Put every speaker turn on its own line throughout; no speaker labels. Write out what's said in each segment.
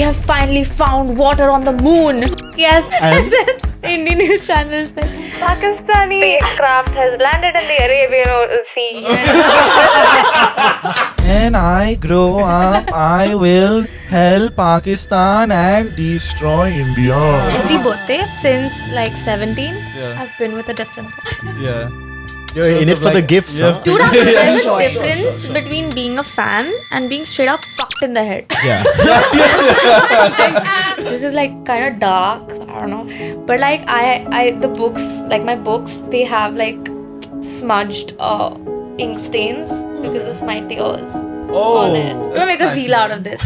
have finally found water on the moon. Yes, and then Indian news channel said Pakistani craft has landed in the Arabian Sea.
When I grow up, I will help Pakistan and destroy India.
Every birthday since like 17,
Yeah.
I've been with a different one.
Yeah.
You're in it for the gifts,
Yeah.
huh?
Dude, there's a difference between being a fan and being straight up fucked in the head.
Yeah.
This is like kind of dark, I don't know. But like the books, like my books, they have like smudged ink stains because of my tears on it. Don't make a reel out of this.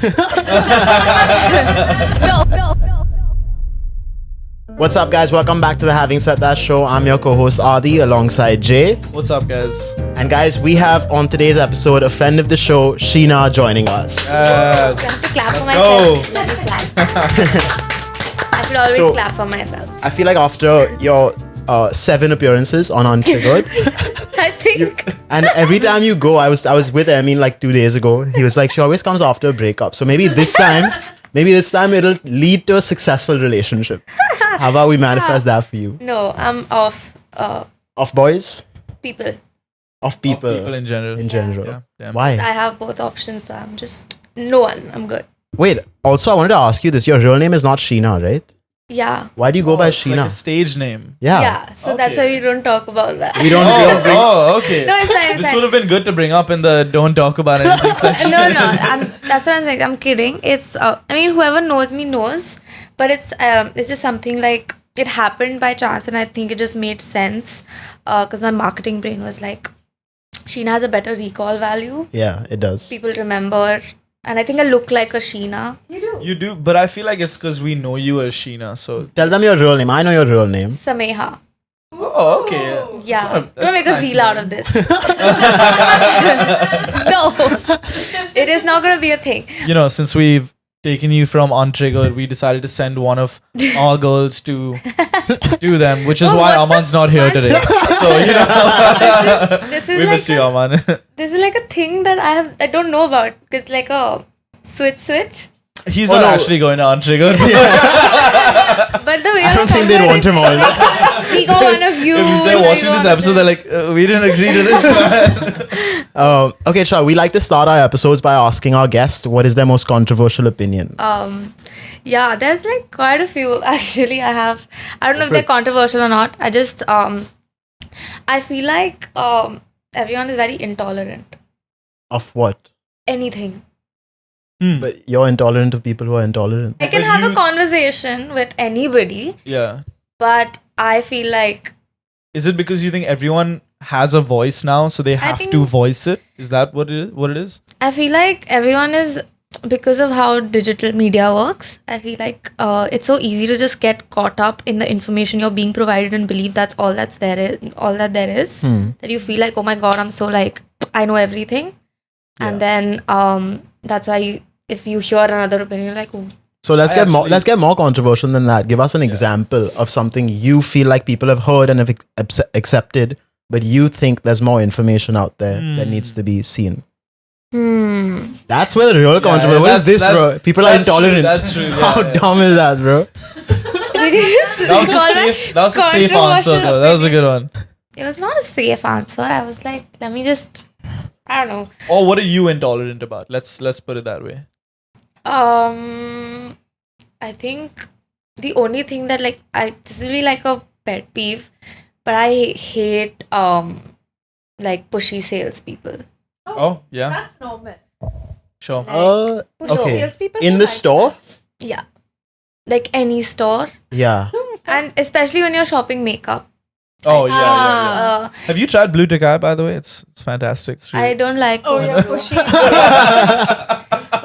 No.
What's up, guys? Welcome back to the Having Said That show. I'm your co-host Adi alongside Jay.
What's up, guys?
And guys, we have on today's episode a friend of the show, Sheena, joining us.
I have to clap for myself. Let me clap. I should always clap for myself.
I feel like after your 7 appearances on Untriggered,
I think.
and every time you go, I was with Emin like 2 days ago. He was like, she always comes after a breakup. So maybe this time it'll lead to a successful relationship. How about we manifest that for you?
No, I'm off
Of boys?
people.
Of people.
People in general.
In general.
Yeah. Damn.
Why?
I have both options, so I'm just no one. I'm good.
Wait, also I wanted to ask you this. Your real name is not Sheena, right?
Yeah.
Why do you go by
It's
Sheena?
like a stage name.
Yeah. So that's why
Okay.
we don't talk about that.
We don't bring...
Okay.
No, it's fine. It's
This
fine.
would have been good to bring up in the don't talk about anything section.
No. That's what I'm saying. I'm kidding. It's. I mean, whoever knows me knows, but it's just something like it happened by chance, and I think it just made sense, because my marketing brain was like, Sheena has a better recall value.
Yeah, it does.
People remember, and I think I look like a Sheena.
You do, but I feel like it's because we know you as Sheena. So.
Tell them your real name. I know your real name.
Sameha.
Oh, okay.
Yeah.
That's
Don't make a
nice
reel out
name.
of this. No. It is not going to be a thing.
You know, since we've taken you from Untriggered, we decided to send one of our girls to do them, which is
Oh,
why
what
Aman's not here today. So, you know,
This is
we
like
miss you, Aman.
This is like a thing that I don't know about. It's like a switch.
He's
Oh,
not
no.
actually going to Untriggered.
But the way
I don't think they'd want him on.
We got one of you.
If they're
and
watching
we
this
got
episode, they're like, we didn't agree to this, man.
Okay, Shah, we like to start our episodes by asking our guest what is their most controversial opinion.
Yeah, there's like quite a few actually. I don't know if they're controversial or not. I just I feel like everyone is very intolerant.
Of what?
Anything.
But you're intolerant of people who are intolerant.
I can
But
have
you-
a conversation with anybody,
Yeah.
but I feel like
Is it because you think everyone has a voice now, so they have to
think-
voice it? Is that what it is?
I feel like everyone is, because of how digital media works, I feel like it's so easy to just get caught up in the information you're being provided and believe that's all that there is. That you feel like, oh my god, I'm so like, I know everything. And then that's why if you hear another opinion, you're like, oh.
So let's get more controversial than that. Give us an example of something you feel like people have heard and have accepted, but you think there's more information out there that needs to be seen. That's where the real controversy. What is this, bro? People are intolerant.
That's true.
How dumb is that, bro?
That was a safe answer, though. That was a good one.
It was not a safe answer. I was like, let me just, I don't know.
Or what are you intolerant about? Let's put it that way.
I think the only thing that like this is really like a pet peeve, but I hate like pushy salespeople.
Oh, yeah.
That's normal.
Sure.
Okay.
Salespeople
In
do
the
like
store?
Yeah, like any store,
Yeah.
and especially when you're shopping makeup.
Oh, yeah. Have you tried Blue Tick Eye, by the way? It's fantastic. It's really-
I don't like.
Oh, you're pushy.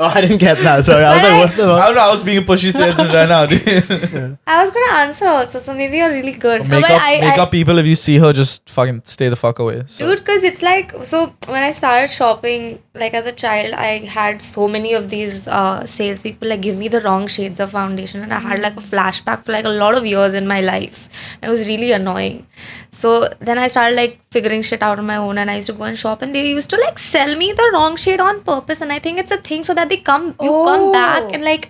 Oh, I didn't get that. Sorry. I was like, what's the
I don't know. I was being a pushy salesman right now, dude.
I was gonna answer also, so maybe you're really good. No, but
Makeup people, if you see her, just fucking stay the fuck away. So.
Dude, because it's like, so when I started shopping, like as a child, I had so many of these salespeople like give me the wrong shades of foundation, and I had like a flashback for like a lot of years in my life. It was really annoying. So then I started like figuring shit out on my own, and I used to go and shop, and they used to like sell me the wrong shade on purpose, and I think it's a thing so that you come back and like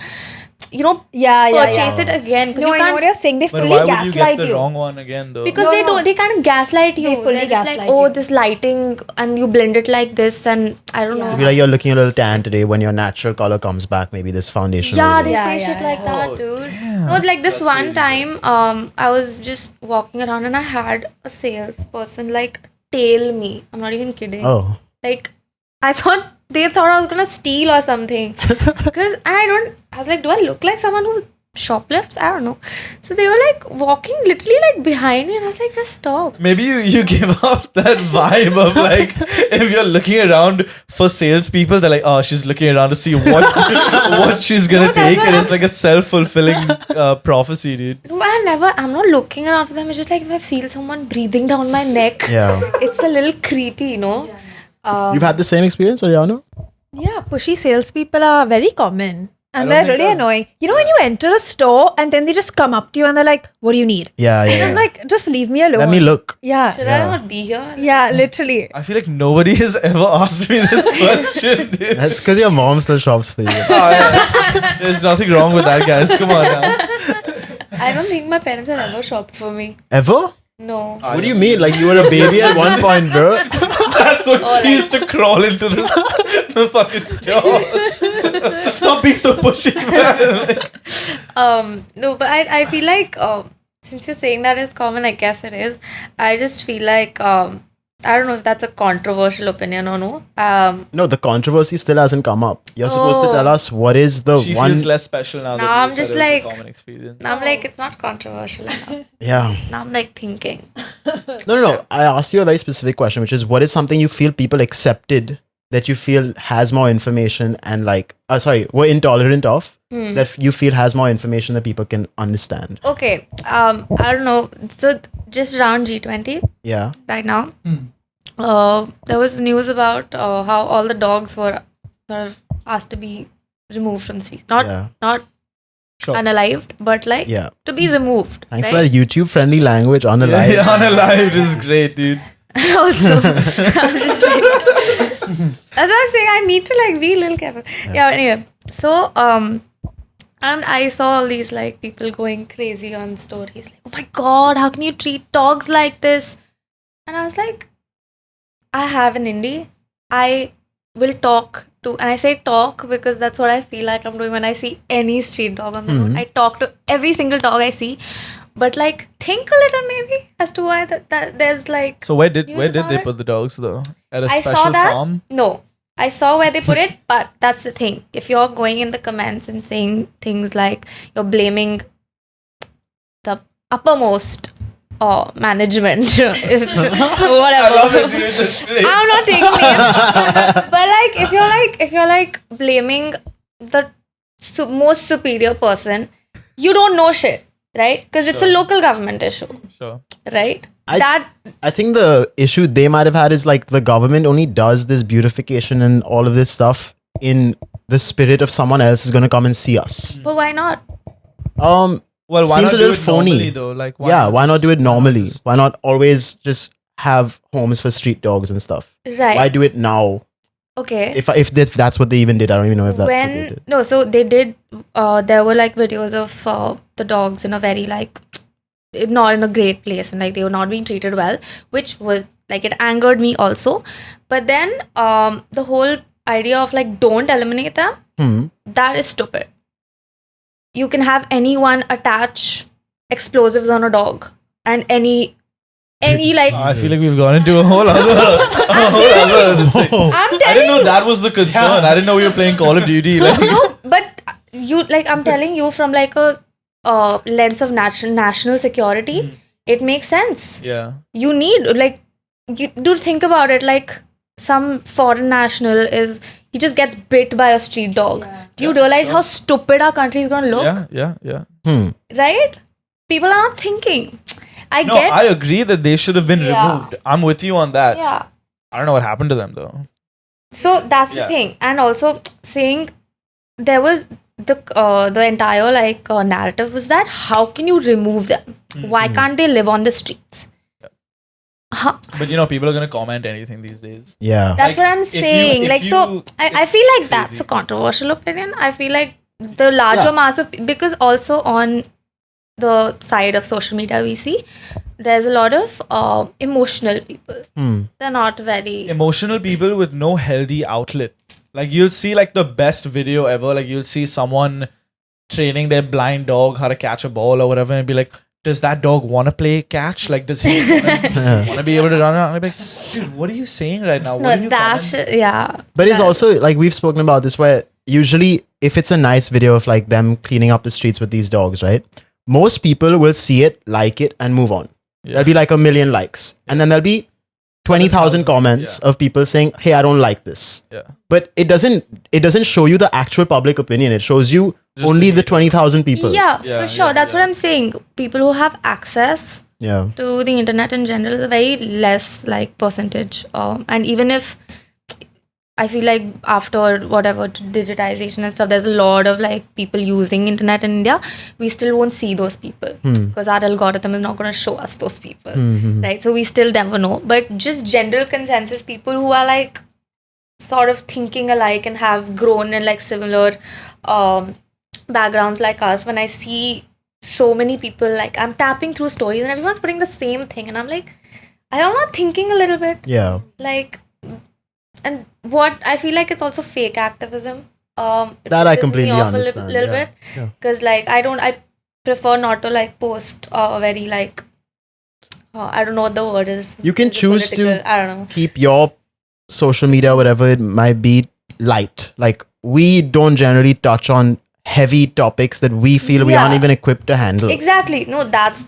purchase it again. 'Cause
No,
you
I know
can't,
what you're saying. They
But
fully
why would you get
gaslight
the
you.
wrong one again though?
because
No.
they kind of gaslight you.
They fully
They're just like,
gaslight
oh,
you.
this lighting and you blend it like this, and I don't know.
Maybe like you're looking a little tan today. When your natural color comes back, maybe this foundation.
Yeah,
will
they
work.
say
Yeah,
shit
yeah,
like
yeah.
that,
Oh,
dude.
damn.
No, like this
That's
one
crazy,
time, I was just walking around and I had a salesperson like tail me. I'm not even kidding.
Oh,
Like, they thought I was gonna steal or something. Because I was like, do I look like someone who shoplifts? I don't know. So they were like walking literally like behind me, and I was like, just stop.
Maybe you give off that vibe of like if you're looking around for salespeople, they're like, oh, she's looking around to see what she's gonna
No, that's
take,
what
and it's like a self-fulfilling prophecy, dude.
No, but I'm not looking around for them. It's just like if I feel someone breathing down my neck,
yeah.
it's a little creepy, you know?
You've had the same experience, Ariana?
Yeah, pushy salespeople are very common.
I
And
don't
they're
think
really
I've-
annoying. You know when you enter a store and then they just come up to you and they're like, what do you need?
Yeah, yeah.
And I'm
yeah.
like, just leave me alone.
Let me look.
Yeah.
Should
Yeah.
I not be here?
Yeah, literally.
I feel like nobody has ever asked me this question, dude.
That's because your mom still shops for you.
Oh, yeah. There's nothing wrong with that, guys. Come on now.
I don't think my parents have ever shopped for me.
Ever?
No.
What do you mean? Like you were a baby at one point, bro?
That's what she used to crawl into the fucking store. Stop being so pushy, man.
No, but I feel like since you're saying that is common, I guess it is. I just feel like I don't know if that's a controversial opinion or no.
No, the controversy still hasn't come up. You're supposed to
Oh.
tell us what is the
She
one.
feels less special now.
Now
that you
I'm
said
just
it was a
like-
common experience.
Now I'm like, it's not controversial enough.
Yeah.
Now I'm like thinking.
No. I asked you a very specific question, which is what is something you feel people accepted that you feel has more information and like, were intolerant of that you feel has more information that people can understand.
Okay, I don't know. So just around G20
Yeah.
right now, there was news about how all the dogs were sort of asked to be removed from the streets. Not
Sure.
unalived, but like
Yeah.
to be removed.
Thanks
right?
for that YouTube friendly language on the
Yeah,
line.
yeah, unalive is great, dude.
Also, I'm just like, as I was saying, I need to like be a little careful. Yeah, anyway. So, and I saw all these like people going crazy on stories like, oh my god, how can you treat dogs like this? And I was like, I have an indie. I will talk to, and I say talk because that's what I feel like I'm doing when I see any street dog on the road. I talk to every single dog I see. But like, think a little maybe as to why that there's like.
So where did
News
they
about it?
put the dogs though? At a
I
special
saw that.
farm?
No, I saw where they put it, but that's the thing. If you're going in the comments and saying things like you're blaming the uppermost management, whatever.
I love it, dude. That's great.
I'm not taking names, but like if you're like blaming the most superior person, you don't know shit, right? Because it's a
Sure.
local government issue,
Sure.
right?
I think the issue they might have had is like the government only does this beautification and all of this stuff in the spirit of someone else is going to come and see us.
But why not?
Well, why
Seems
not
a
do
little
it
phony.
normally though? Like,
Why not do it normally?
just-
Why not always just have homes for street dogs and stuff?
Right.
Why do it now?
Okay.
If that's what they even did, I don't even know if that's what they did.
No, so they did. There were like videos of the dogs in a very like not in a great place, and like they were not being treated well, which was like it angered me also. But then the whole idea of like don't eliminate them, that is stupid. You can have anyone attach explosives on a dog and any like
I feel like we've gone into a whole other thing.
I'm
I
telling
didn't know
you.
that was the concern. I didn't know we were playing Call of Duty. Like,
No, but you like I'm telling you from like a lens of national security, it makes sense.
yeah.
You need like you do think about it. Like some foreign national he just gets bit by a street dog. Do you realize how stupid our country is going to look?
Yeah.
Right? People are not thinking. I
No,
get.
I agree that they should have been
Yeah.
removed. I'm with you on that.
Yeah.
I don't know what happened to them though.
So that's the
Yeah.
thing, and also saying there was the entire like narrative was that how can you remove them? Why can't they live on the streets? Huh?
But you know, people are gonna comment anything these days.
Yeah.
That's
Like,
what I'm
if you-
saying.
if
like
you-
so, I
it's
feel like that's
crazy.
a controversial opinion. I feel like the larger
Yeah.
mass of, because also on the side of social media we see there's a lot of emotional people. They're not very
Emotional people with no healthy outlet. Like you'll see like the best video ever. Like you'll see someone training their blind dog how to catch a ball or whatever, and be like, does that dog want to play catch? Like, does he want to be able to run around? And I'd be like, dude, what are you saying right now? What are
no
you
that
commenting?
yeah.
But it's
That-
also like we've spoken about this, where usually if it's a nice video of like them cleaning up the streets with these dogs, right? Most people will see it, like it, and move on.
Yeah.
There'll be like 1 million likes, and then there'll be 20,000 comments of people saying, "Hey, I don't like this."
Yeah.
But it doesn't show you the actual public opinion. It shows you
Just
only
the
the 20,000 people.
Yeah,
Yeah,
for sure.
yeah,
That's
yeah.
what I'm saying. People who have access
Yeah.
to the internet in general is a very less like percentage. And even if I feel like after whatever digitization and stuff, there's a lot of like people using internet in India. We still won't see those people because our algorithm is not going to show us those people, right? So we still never know. But just general consensus, people who are like sort of thinking alike and have grown in like similar backgrounds like us. When I see so many people, like I'm tapping through stories and everyone's putting the same thing, and I'm like, I'm not thinking a little bit
Yeah.
like. And what I feel like it's also fake activism. It
That I
pisses me
completely
off
understand,
a little
yeah,
bit
yeah.
because like I prefer not to like post very like I don't know what the word is.
You can
Is it
choose to-
political? I don't know.
Keep your social media, whatever it might be, light. Like we don't generally touch on heavy topics that we feel we aren't
Yeah.
even equipped to handle.
Exactly. No, that's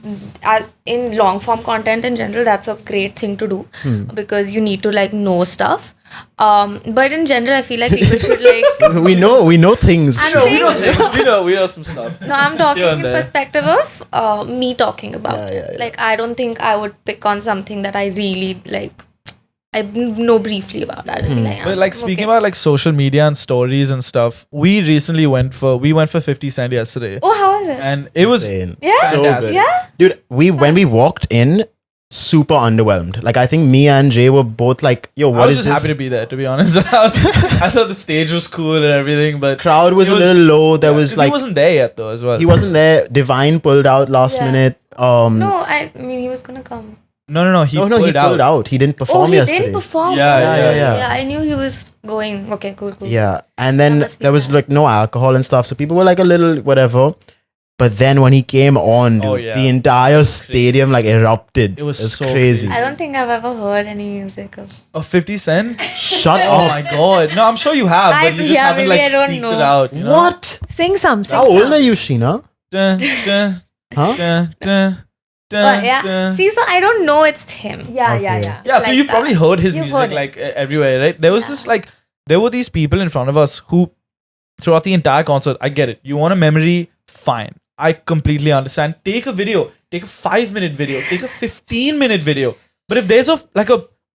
in long form content in general. That's a great thing to do because you need to like know stuff. But in general, I feel like people should like.
we know things.
I'm
No, we
saying-
know things. We know some stuff.
No, I'm talking
Here and
in
there.
perspective of me talking about
Yeah,
it.
yeah, yeah.
Like, I don't think I would pick on something that I really like. I know briefly about. I'd be like,
But like speaking
okay.
about like social media and stories and stuff, we recently went for 50 Cent yesterday,
Oh, how is it?
and it was
Insane.
Yeah?
So
fantastic.
good.
Yeah.
Dude, when we walked in, super underwhelmed. Like I think me and Jay were both like, "Yo,
I
what
was
is
just
this?"
happy to be there, to be honest. I thought the stage was cool and everything, but
Crowd was
it
a little low. There was
'cause
like
he wasn't there yet though as well.
he wasn't there. Divine pulled out last
Yeah.
minute.
No, I mean, he was gonna come.
No. He
he
pulled
pulled out. He didn't
Oh,
perform
he
yesterday.
didn't perform.
Yeah.
Yeah, I knew he was going. Okay, cool.
Yeah, and then
That must be
there was
bad.
like no alcohol and stuff, so people were like a little whatever. But then when he came on, dude,
Oh, yeah.
the entire stadium like erupted.
It was so
crazy.
I don't think I've ever heard any music of.
Of 50 Cent?
Shut
Oh
up!
my god. No, I'm sure you have, but you just
Yeah,
haven't
maybe
like
I don't
seeked
know.
it out. You know?
What?
Sing some.
How old are you, Sheena?
Dun, dun,
Huh?
dun, dun,
Oh,
dun,
yeah.
dun.
See, so I don't know it's him.
Yeah,
Okay.
Yeah, so
like
you've
that.
probably heard his
You've
music
heard it.
like everywhere, right? There was this like, there were these people in front of us who, throughout the entire concert, I get it. You want a memory? Fine. I completely understand. Take a video. Take a 5-minute video. Take a 15-minute video. But if there's a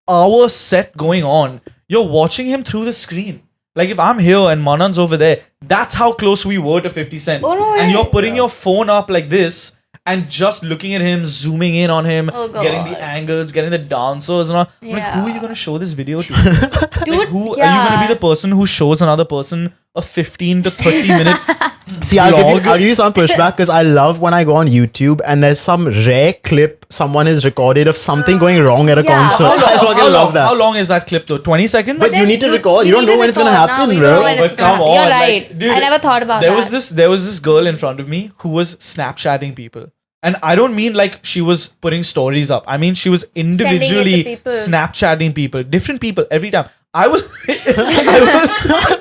hour set going on, you're watching him through the screen. Like if I'm here and Manan's over there, that's how close we were to 50 Cent.
Oh, no
and
way.
you're putting your phone up like this and just looking at him, zooming in on him,
Oh,
getting the
God.
angles, getting the dancers and all. I'm like, who are you
Yeah.
going to show this video to?
Dude,
Like, who are you
yeah.
going to be the person who shows another person a 15 to 30 minute
See,
vlog?
I'll give you some pushback because I love when I go on YouTube and there's some rare clip someone has recorded of something going wrong at a
Yeah.
concert.
How
I fucking
how,
love
long,
that.
how long is that clip though? 20 seconds?
But you need to record. You don't know
need
when it's gonna
record.
happen,
No, we
bro.
don't know when
But
it's gonna
come
happen.
on,
You're
like,
right.
dude,
I never thought about
there
that.
there was this girl in front of me who was Snapchatting people. And I don't mean like she was putting stories up. I mean she was individually
people.
Snapchatting people, different people every time. I was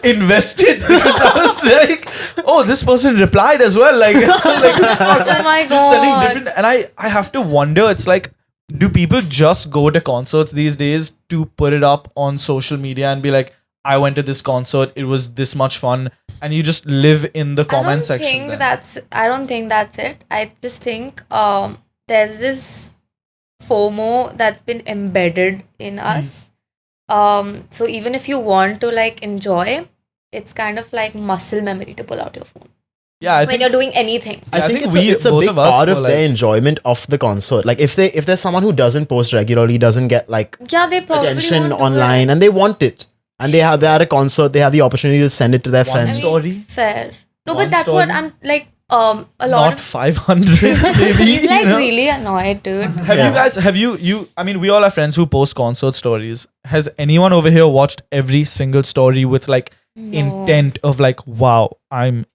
invested because I was like, oh, this person replied as well. Like,
Oh my
just sending
god.
different. And I have to wonder. It's like, do people just go to concerts these days to put it up on social media and be like, I went to this concert, it was this much fun, and you just live in the comment section? then?
I don't think that's it. I just think there's this FOMO that's been embedded in us. So even if you want to like enjoy, it's kind of like muscle memory to pull out your phone
Yeah, I
when
think
you're doing anything.
I
I
think,
think
it's a
both
big
of us
part of
were
their
like-
enjoyment of the concert. Like if there's someone who doesn't post regularly, doesn't get like
Yeah, they probably
attention
won't do
online,
it.
and they want it, and they're at a concert, they have the opportunity to send it to their
One
friends.
I mean,
story.
Fair. No,
One
but that's
story?
what I'm like. A lot
Not
of
500, maybe.
he's like
you know?
really annoyed, dude.
Have you guys? Have you? I mean, we all have friends who post concert stories. Has anyone over here watched every single story with like intent of like, wow, I'm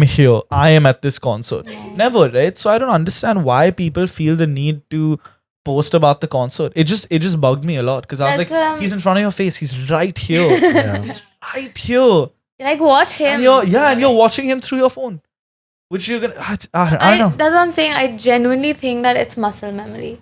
here. I am at this concert. Never, right? So I don't understand why people feel the need to post about the concert. It just bugged me a lot because I was
That's
like,
what I'm-
he's in front of your face. He's right here.
Yeah.
He's right here.
Like watch him.
And you're watching him through your phone, which you're gonna. I don't know.
That's what I'm saying. I genuinely think that it's muscle memory,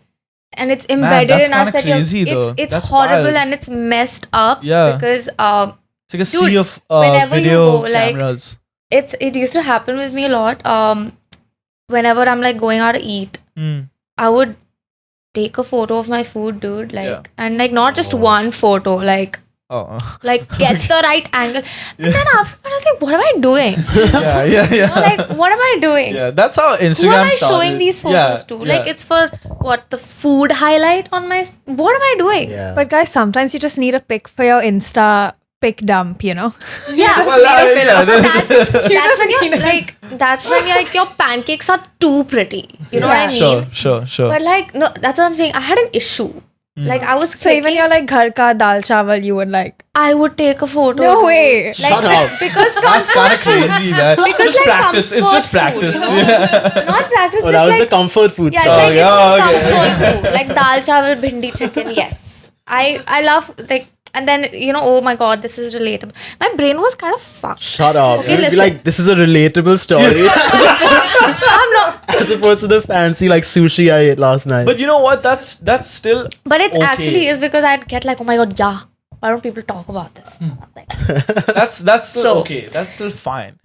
and it's
Man,
embedded
that's
in us
kinda
that
crazy, though.
it's
That's
horrible
wild.
and it's messed up.
Yeah.
Because
It's like a sea of
whenever you
video
go, like,
cameras.
it used to happen with me a lot. Whenever I'm like going out to eat,
Hmm.
I would take a photo of my food, dude. Like,
Yeah.
and like not just one photo, like
Oh.
get the right angle. And then after I was like, what am I doing?
yeah.
Like, what am I doing?
Yeah, that's how Instagram
Who am I
started.
showing these photos to? Like, it's for what, the food highlight on my. What am I doing?
Yeah.
But guys, sometimes you just need a pic for your Insta pic dump, you know?
Yeah.
Well, yeah.
So that's when you're like, that's when you're like, your pancakes are too pretty. You know what I mean?
Sure.
But like, no, that's what I'm saying. I had an issue. Like, I was
So even
clicking-
you're like ghar ka dal chawal, you would like,
I would take a photo.
no
dude.
way.
Like,
Shut up.
Because
That's kind of crazy, man.
Because
Just
like
practice. It's
comfort
just practice.
food, you know? Not practice,
Oh,
just
that was
like
the comfort food
yeah,
stuff.
it's like
yeah,
it's
okay.
comfort food. Like dal chawal, bhindi chicken. Yes, I love like, and then oh my god, this is relatable. My brain was kind of fucked.
Shut up.
Okay,
You'd be
listen.
like, this is a relatable story.
I'm not,
As opposed to the fancy like sushi I ate last night.
But you know what? That's still.
but it
Okay.
actually is because I'd get like, oh my god, yeah. Why don't people talk about this? I was like,
That's still
So-
okay. That's still fine.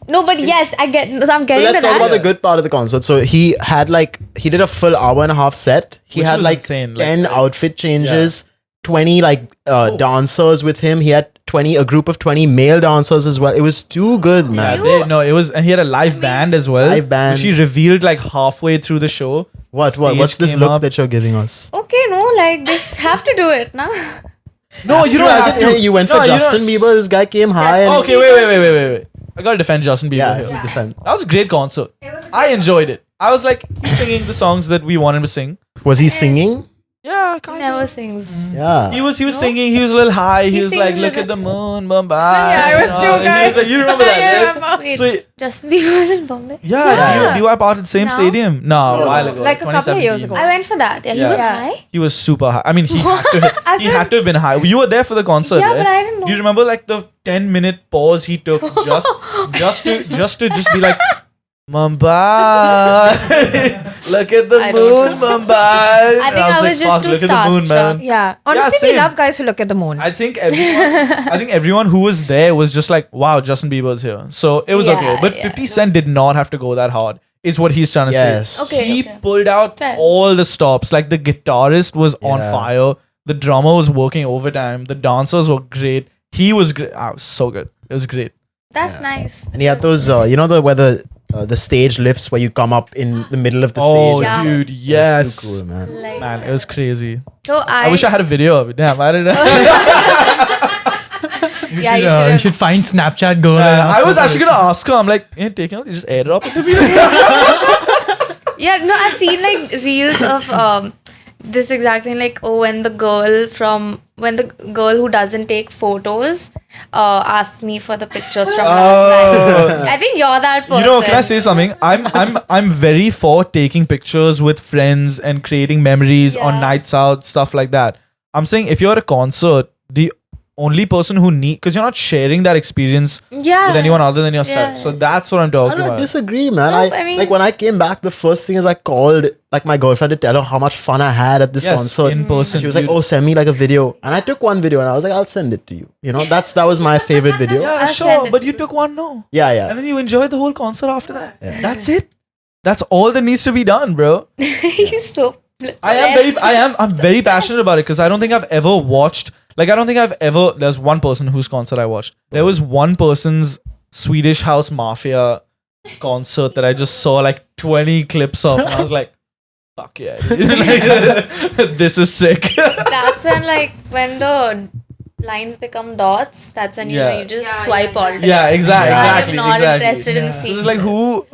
no, but yes, I'm
But
getting
let's
to
talk
that.
about the good part of the concert. So he did a full hour and a half set. He
Which
had
was
like
insane, like-
10 outfit changes, 20 like dancers with him. He had a group of 20 male dancers as well. It was too good, man.
It was, and he had a live band as well.
Live band.
Which he revealed like halfway through the show.
What's
Stage
this
came
look
up.
that you're giving us?
Okay, no, like they have to do it, nah.
No, you don't have to.
You went for
No, you don't-
Justin Bieber. This guy came high. And,
Okay, wait. I gotta defend Justin Bieber
Yeah,
here.
it's a defense.
That was a great concert. I enjoyed it. I was like, he's singing the songs that we wanted to sing.
Was he singing?
Yeah, kind
Never
of.
sings.
Yeah.
He was singing. He was a little high. He
He
was
sing
like,
a
"Look
little-
at the moon, Bombay."
Yeah, I was
and
too,
all, and he was
guys.
like, you remember that? Right?
Wait,
So
Justin Bieber was in Bombay.
yeah, you were part of the same
No.
stadium. No, a while ago,
Like a couple of years
2017.
ago.
I went for that. Yeah, he
Yeah.
was
Yeah.
high.
He was super high. I mean, he
As
he
in-
had to have been high. You were there for the concert,
Yeah,
right?
but I didn't know.
Do you remember like the 10-minute pause he took just to be like, Mumbai, look at the
I don't
moon, Mumbai.
I think I was
like,
just
fuck,
too
look at the moon, man.
Yeah. Honestly,
same.
we love guys who look at the moon.
I think everyone who was there was just like, wow, Justin Bieber's here. So it was
Yeah,
okay. But
yeah,
50 Cent did not have to go that hard. Is what he's trying to
Yes.
say.
Okay,
He
okay.
pulled out
Fair.
all the stops. Like the guitarist was on
Yeah.
fire. The drummer was working overtime. The dancers were great. He was great. Ah, it was so good. It was great.
That's nice.
And he had those, where the stage lifts where you come up in the middle of the
Oh,
stage.
Yeah.
dude,
It's
yes.
too cool, man.
Like,
Man, it was crazy.
so
I wish I had a video of it. Damn, I didn't.
Yeah, you
You
should.
should find Snapchat girl. and ask
I was
her for
actually
it.
gonna ask her. I'm like, taking out, just airdrop it to me.
Yeah, no, I've seen like reels of this exact thing. Like, when the girl who doesn't take photos asks me for the pictures from last night. I think you're that person.
You know, can I say something? I'm very for taking pictures with friends and creating memories on
Yeah.
nights out, stuff like that. I'm saying if you're at a concert, the only person who because you're not sharing that experience
Yeah.
with anyone other than yourself.
Yeah.
So that's what I'm
I
talking
don't
about.
disagree, man.
Nope, I mean-
like when I came back, the first thing is I called like my girlfriend to tell her how much fun I had at this
Yes,
concert.
in person.
She was like,
dude.
"Oh, send me like a video," and I took one video, and I was like, "I'll send it to you." You know, that was my favorite video.
Yeah,
I'll
sure.
send it
But
to
you
you.
took one, no.
Yeah.
And then you enjoyed the whole concert after that.
Yeah.
That's it. That's all that needs to be done, bro.
He's so.
I'm very passionate about it because I don't think I've ever watched. Like, I don't think I've ever. There's one person whose concert I watched. There was one person's Swedish House Mafia concert that I just saw like 20 clips of, and I was like, "Fuck yeah, dude." Like, this is sick."
That's when when the lines become dots, that's when you know
Yeah.
you just swipe all day.
Yeah, exactly,
Yeah.
exactly,
I'm not
exactly.
interested in
So
seeing.
it's like who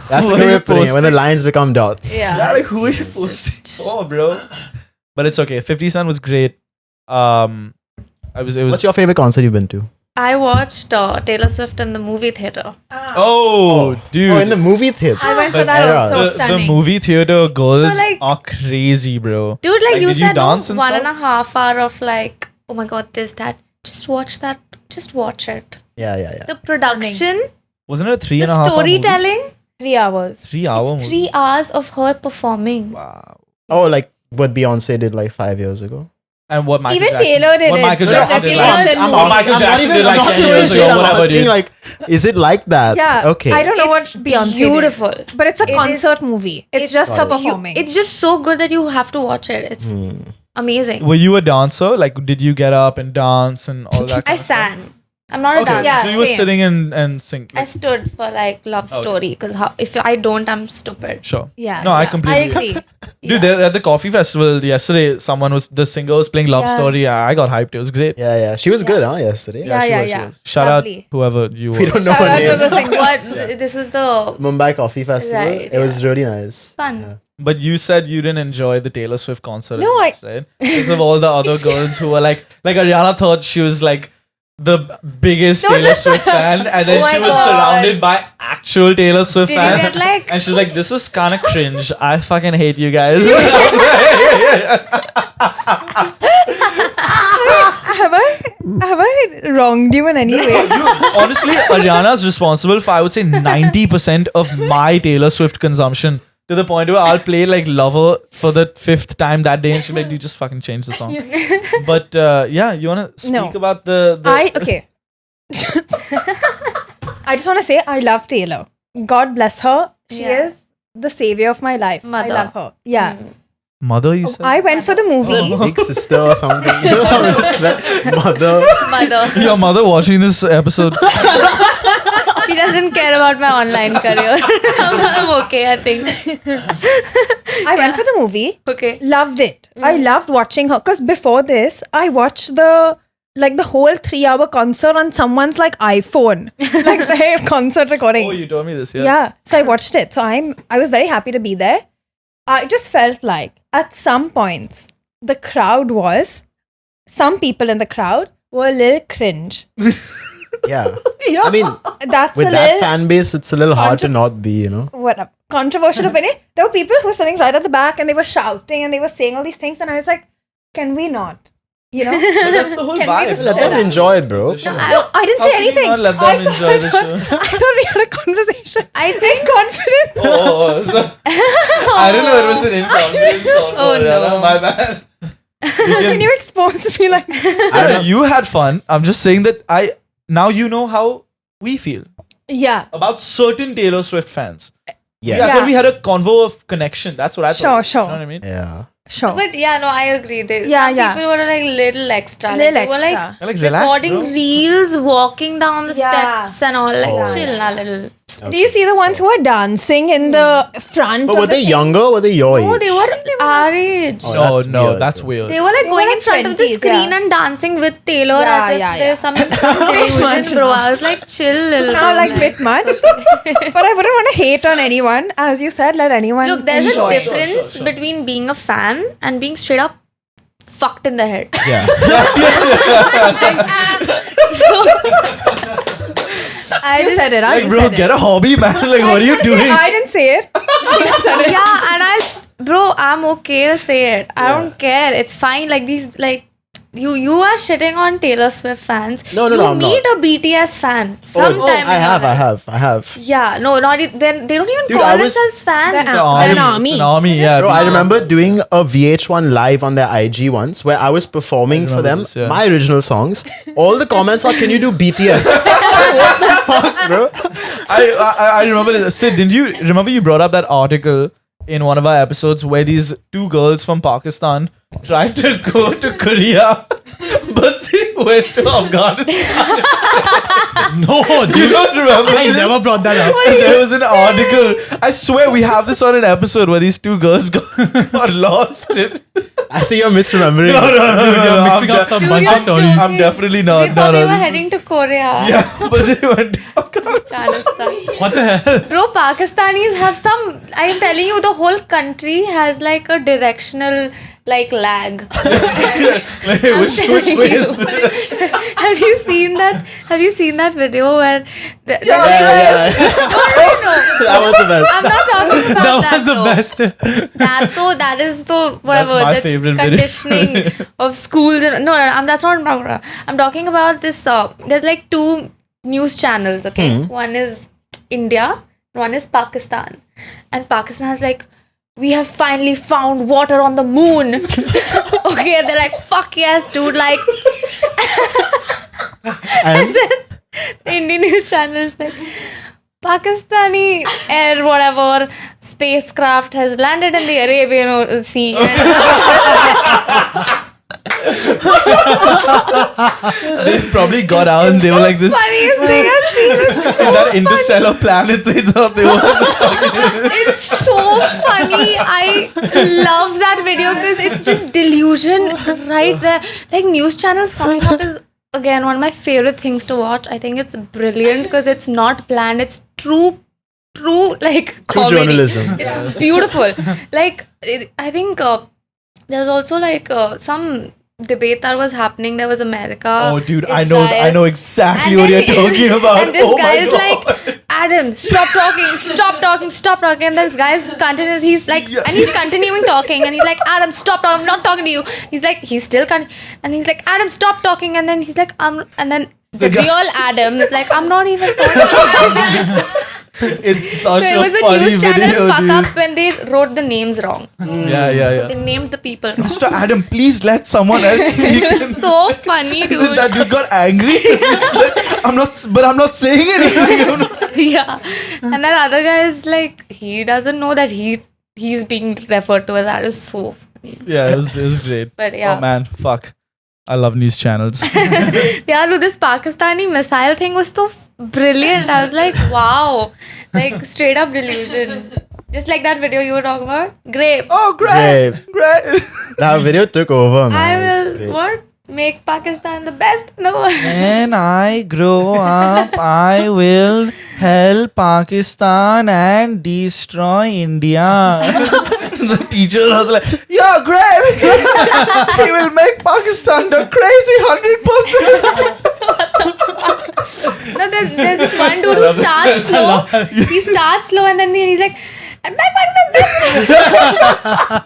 That's
who
a
are
good
you
way of putting it, when the
posting?
lines become dots.
Yeah.
Yeah, like who are you posting? Oh, bro. But it's okay. 50 Cent was great. It was.
What's your favorite concert you've been to?
I watched Taylor Swift in the movie theater.
Oh, dude.
Oh, in the movie theater.
I went for
But
that
era.
also.
the
Stunning.
movie theater girls
So, like-
are crazy, bro.
Dude, like you
did you
said,
dance and
one and
stuff?
a half hour of like, oh my god, this, that. Just watch that. Just watch it.
Yeah.
The production,
Wasn't it a 3.5
the
hour movie?
storytelling,
3 hours.
3 hour movie.
3 hours of her performing.
Wow.
Oh, like what Beyonce did like 5 years ago.
And what Michael
Even
Jackson,
Taylor did
what
it.
Michael
No,
Jackson did
Taylor
like,
did
or
movies.
Michael Jackson did
I'm
like
not
10
throwing
years
shade,
ago,
I'm
whatever,
asking,
dude.
like, is it like that?
Yeah.
Okay.
I don't know
It's
what Beyonce did.
beautiful.
But it's a
It is-
concert movie. It's just her
Got it.
performing.
It's just so good that you have to watch it. It's amazing.
Were you a dancer? Like, did you get up and dance and all that
I
kind of stuff?
sang. I'm not a
Okay,
dancer.
Yeah,
so you were
same.
sitting and sing.
I stood for like love story because if I don't, I'm stupid.
Sure.
Yeah.
No, I
I
completely
agree.
Dude, at the coffee festival yesterday, the singer was playing Love
Yeah.
Story. I got hyped. It was great.
Yeah. She was good, huh, yesterday?
Yeah.
She was. Shout
Lovely.
out whoever you
We
were.
don't know
Shout
her
out to
name.
the singer.
What? This was the
Mumbai Coffee Festival.
Right,
It was really nice.
fun.
But you said you didn't enjoy the Taylor Swift concert.
No,
as much, right? Because of all the other girls who were like Ariana thought she was like the biggest Taylor Swift fan, and then
Oh
she
my
was
God.
surrounded by actual Taylor Swift
Did you
fans.
get, like-
and she's like, "This is kind of cringe. I fucking hate you guys."
Have I wronged you in any way?
Honestly, Ariana's responsible for, I would say, 90% of my Taylor Swift consumption. To the point where I'll play like Lover for the 5th time that day, and she'll be like, "You just fucking change the song." But yeah, you wanna speak
No.
about the
Okay. I just want to say I love Taylor. God bless her. She
Yeah.
is the savior of my life.
Mother.
I love her. Yeah.
mother? You said
I went for the movie.
Big sister or something. Mother.
Mother.
your mother watching this episode.
She doesn't care about my online career. I'm okay, I think.
I went for the movie.
Okay.
Loved it. I loved watching her because before this, I watched the whole 3-hour concert on someone's like iPhone, like their concert recording.
Oh, you told me this, yeah.
Yeah. So I watched it. So I was very happy to be there. I just felt like at some points some people in the crowd were a little cringe.
Yeah. I mean,
That's
with
a
that
little
fan base, it's a little hard to not be,
what a controversial opinion. There were people who were sitting right at the back and they were shouting and they were saying all these things, and I was like, can we not?
But that's the whole
Can we
vibe.
just
Let them enjoy it, bro.
I didn't
How
say
can you
anything.
not let them
I
enjoy the show?
I thought we had a conversation.
I
think confident.
I don't know. It was an inconfidence.
Oh, no.
My bad.
When you exposed me like
You had fun. I'm just saying that now you know how we feel
yeah.
about certain Taylor Swift fans.
Yeah.
Yeah, so we had a convo of connection. That's what I thought.
Sure.
You know what I mean?
Yeah.
Sure.
But yeah, no, I agree. Some
Yeah.
people were like little extra.
Little
They were like
extra.
You're like, relax,
recording
bro.
reels, walking down the
Yeah.
steps and all. Like,
Oh.
chill a little.
Do you see the ones who are dancing in the front?
But
of
were
the
they
thing?
younger or were they your age?
Oh, they were our age.
Oh,
No,
that's
that's
weird,
weird.
They were like
They
going
were
in
like
front of the
20s,
screen
yeah.
and dancing with Taylor
Yeah,
as if
yeah,
there's some
Much,
delusion, bro. I was like, chill, little
Now,
bro.
like bit much. But I wouldn't want to hate on anyone. As you said, let anyone
Look, there's
enjoy.
a difference between being a fan and being straight up fucked in the head.
Yeah.
I said it. I
Like, bro,
said
get
it.
a hobby, man. Like, what are you doing?
I didn't say it. She said it.
Yeah, and I'm okay to say it. I don't care. It's fine. Like these, like you are shitting on Taylor Swift fans.
No,
you
I'm
meet
not.
a BTS fan
Oh,
sometime.
I
in your life.
have.
Yeah, no, not then. They don't even
Dude,
call
I was-
themselves fans.
They're
It's
an
It's
army.
an army, yeah.
Bro, I remember doing a VH1 live on their IG once where I was performing for
remember
them
this, yeah.
my original songs. All the comments are, can you do BTS? What the fuck, bro?
I remember this. Sid, didn't you remember you brought up that article in one of our episodes where these two girls from Pakistan tried to go to Korea, but they went to Afghanistan.
No,
You
dude.
don't remember
I
this?
never brought that up.
There was an article. I swear we have this on an episode where these two girls got lost.
I think you're misremembering.
You're mixing up some
Dude,
bunch
you're
of stories.
joking.
I'm definitely not.
We thought
no,
we
no.
were heading to Korea.
Yeah, but they went to Afghanistan.
Afghanistan.
What the hell?
Bro, Pakistanis have some. I am telling you, the whole country has like a directional like lag.
Like,
I'm
which
telling
way
you.
is this?
Have you seen that? Have you seen that video where?
Yeah.
No.
That was the best.
I'm not talking about
That was the
though.
best.
That is the whatever.
That's my
the
favorite video.
conditioning of schools. No, that's not what I'm talking about. I'm talking about this. There's like two news channels. Okay, one is India, one is Pakistan, and Pakistan has like, we have finally found water on the moon. Okay, they're like, fuck yes, dude. Like,
And
the Indian news channels like, Pakistani air whatever spacecraft has landed in the Arabian Sea.
They probably got out and they were like this.
Funniest thing I've seen.
That interstellar planet they thought they were.
It's so funny. I love that video because it's just delusion right there. Like news channels fucking up is again one of my favorite things to watch. I think it's brilliant because it's not planned. It's true like
true
comedy.
journalism.
It's beautiful. Like I think there's also like some debate that was happening. There was America.
Oh, dude, I
Israel.
know exactly
And
what you're
then
talking about.
And this
Oh
guy
my
is
god.
like, Adam, stop talking. And this guy's continues. He's like,
Yeah.
and he's continuing talking. And he's like, Adam, stop talking. I'm not talking to you. He's like, he's still and he's like, Adam, stop talking. And then he's like, and then the
guy-
real Adam is like, I'm not even talking.
It's
So
such
it
a
was a
funny
news channel
video,
fuck
dude.
up when they wrote the names wrong.
Yeah.
They named the people.
Mr. Adam, please let someone else speak.
So funny, dude.
That dude got angry. I'm not saying anything.
Yeah. And that other guy is like, he doesn't know that he's being referred to as that. Is so funny.
Yeah, it was great.
But yeah.
Oh man, fuck. I love news channels.
Yeah, look, this Pakistani missile thing was so brilliant. I was like, wow. Like straight up delusion. Just like that video you were talking about. Great.
Oh, great.
that video took over, man.
I
It was
will
great.
what? Make Pakistan the best in the world.
When I grow up, I will help Pakistan and destroy India. The teacher was like, yeah, great. He will make Pakistan the crazy 100%.
No, there's this one dude who starts slow. He starts slow and then he's like, and make Pakistan.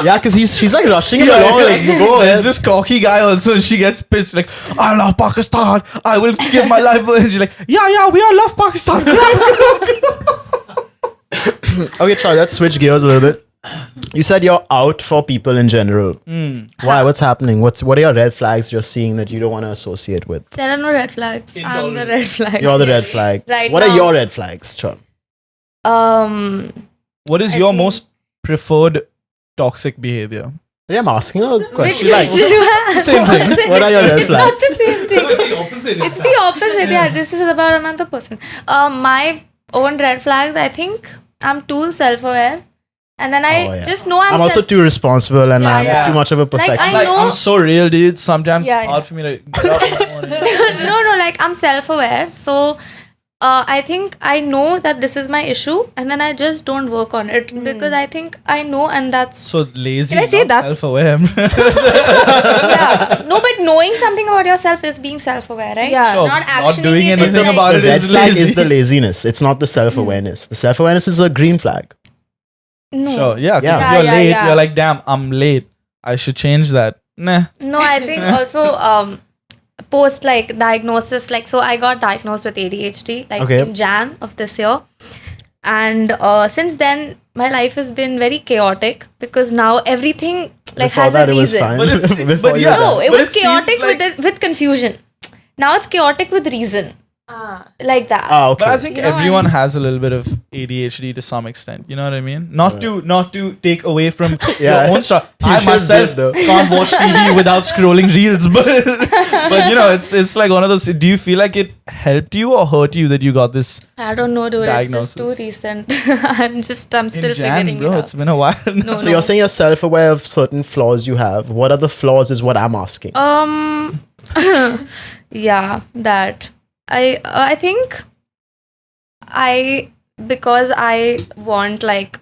Yeah, because she's like rushing it along. Like, go
There's
ahead.
this cocky guy also, and she gets pissed, like, I love Pakistan. I will give my life. And she's like, yeah, we all love Pakistan.
Okay, Charlie, let's switch gears a little bit. You said you're out for people in general. Why? What's happening? What are your red flags you're seeing that you don't want to associate with?
There are no red flags. I'm the red flag.
You're the red flag.
Right
What are
now.
your red flags, Charlie?
What is
I
your
think-
most preferred toxic behavior?
Yeah, I'm asking a
Which
question.
question do you have?
Same thing.
What are your red
It's not
flags?
the same thing. It's the opposite. Yeah, this is about another person. My own red flags, I think I'm too self-aware. And then I
Oh, yeah.
just know
I'm also too responsible and I'm
yeah.
too much of a perfectionist.
I
Like,
know-
I'm so real, dude. Sometimes
Yeah,
it's hard for me to get up in the morning.
no, like I'm self-aware. So I think I know that this is my issue, and then I just don't work on it because I think I know, and that's
So lazy,
Can I say
not
that's-
self-aware.
yeah. No, but knowing something about yourself is being self-aware, right?
Yeah.
Sure,
Not
not
actioning
doing
it is
anything
like-
about
The
it
red
is
flag
lazy.
is the laziness. It's not the self-awareness. The self-awareness is a green flag.
No.
Sure, yeah. 'Cause
Yeah.
if you're
Yeah,
late,
yeah.
you're like, damn, I'm late. I should change that. Nah.
No, I think also post like diagnosis, like so I got diagnosed with ADHD like
Okay.
in Jan of this year, and since then my life has been very chaotic because now everything like
Before
has
that,
a
it was
reason.
fine.
But it's-
Before
but
you
yeah.
had
No,
that.
it
But
was
it seems
chaotic
like-
with confusion. Now it's chaotic with reason, like that.
Ah, okay.
But I think
You know,
everyone
and-
has a little bit of ADHD to some extent. You know what I mean? Not to take away from
Yeah.
your own stuff.
You
I
just
myself
did, though.
can't watch TV without scrolling reels, but But it's like one of those. Do you feel like it helped you or hurt you that you got this?
I don't know, dude.
Diagnosis.
It's just too recent. I'm still
In
figuring
Jan,
it
bro,
out.
it's been a while.
No,
So you're saying you're self-aware of certain flaws you have. What are the flaws is what I'm asking.
Yeah, that I think because I want like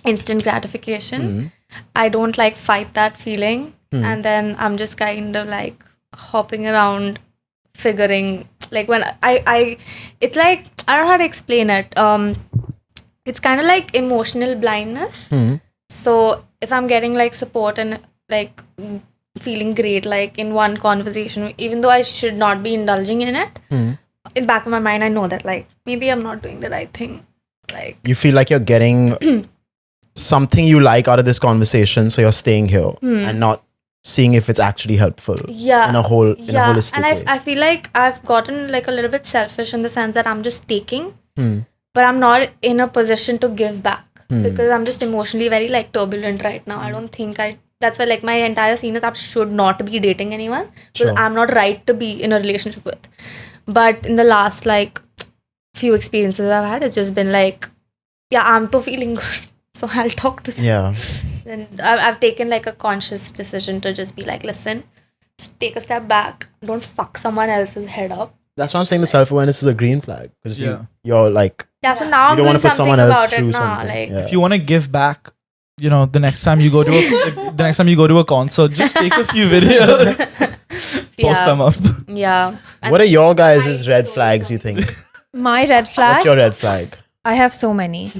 instant gratification, I don't like fight that feeling, and then I'm just kind of like hopping around figuring like when I it's like I don't know how to explain it. It's kind of like emotional blindness. So if I'm getting like support and like feeling great like in one conversation, even though I should not be indulging in it, in the back of my mind I know that like maybe I'm not doing the right thing. Like
You feel like you're getting something you like out of this conversation, so you're staying here and not seeing if it's actually helpful.
yeah,
In a holistic
and
way.
I feel like I've gotten like a little bit selfish in the sense that I'm just taking, but I'm not in a position to give back because I'm just emotionally very like turbulent right now. I don't think that's why like my entire scene is I should not be dating anyone because
Sure.
I'm not right to be in a relationship with. But in the last like few experiences I've had, it's just been like, yeah, I'm to feeling good, so I'll talk to them.
Yeah.
Then I've taken like a conscious decision to just be like, listen, take a step back, don't fuck someone else's head up.
That's why I'm saying the self-awareness is a green flag. Because
Yeah.
you're like,
Yeah, so now
You
I'm
don't wanna
doing
put
something
someone else
about it
through
now.
something.
Like,
Yeah.
If you want to give back, the next time you go to the next time you go to a concert, just take a few videos, post
yeah,
them up.
yeah.
what are your guys' red flags, you think?
My red flag.
What's your red flag?
I have so many.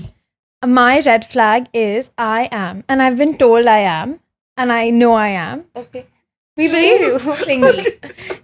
My red flag is I am, and I've been told I am, and I know I am.
Okay. We believe you.
Clingy.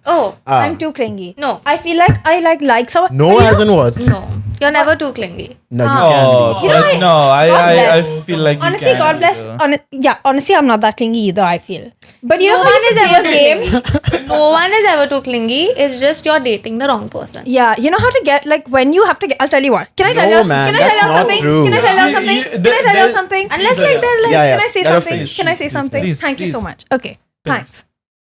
Oh,
I'm too clingy.
no.
I feel like I like someone.
No, as in what?
No. You're never too clingy.
No, you
Oh,
can
You know,
but no, I
bless.
feel like you
Honestly,
can
God bless.
either.
Honestly, I'm not that clingy either, I feel. But you know,
No
how
one
you
is
play
ever
a game.
No one is ever too clingy. It's just you're dating the wrong person.
Yeah, you know how to get like when you have to get. I'll tell you what. Can I tell
No,
you?
man,
Can I
that's
tell you
not
something?
true.
Can I tell you
You-
something?
you-
Can I tell you
there-
something?
Unless like they're like,
Yeah, yeah.
Can I say
Let her
something?
finish.
Can I say
Please,
something?
please,
Thank you so
please.
much. Okay, thanks.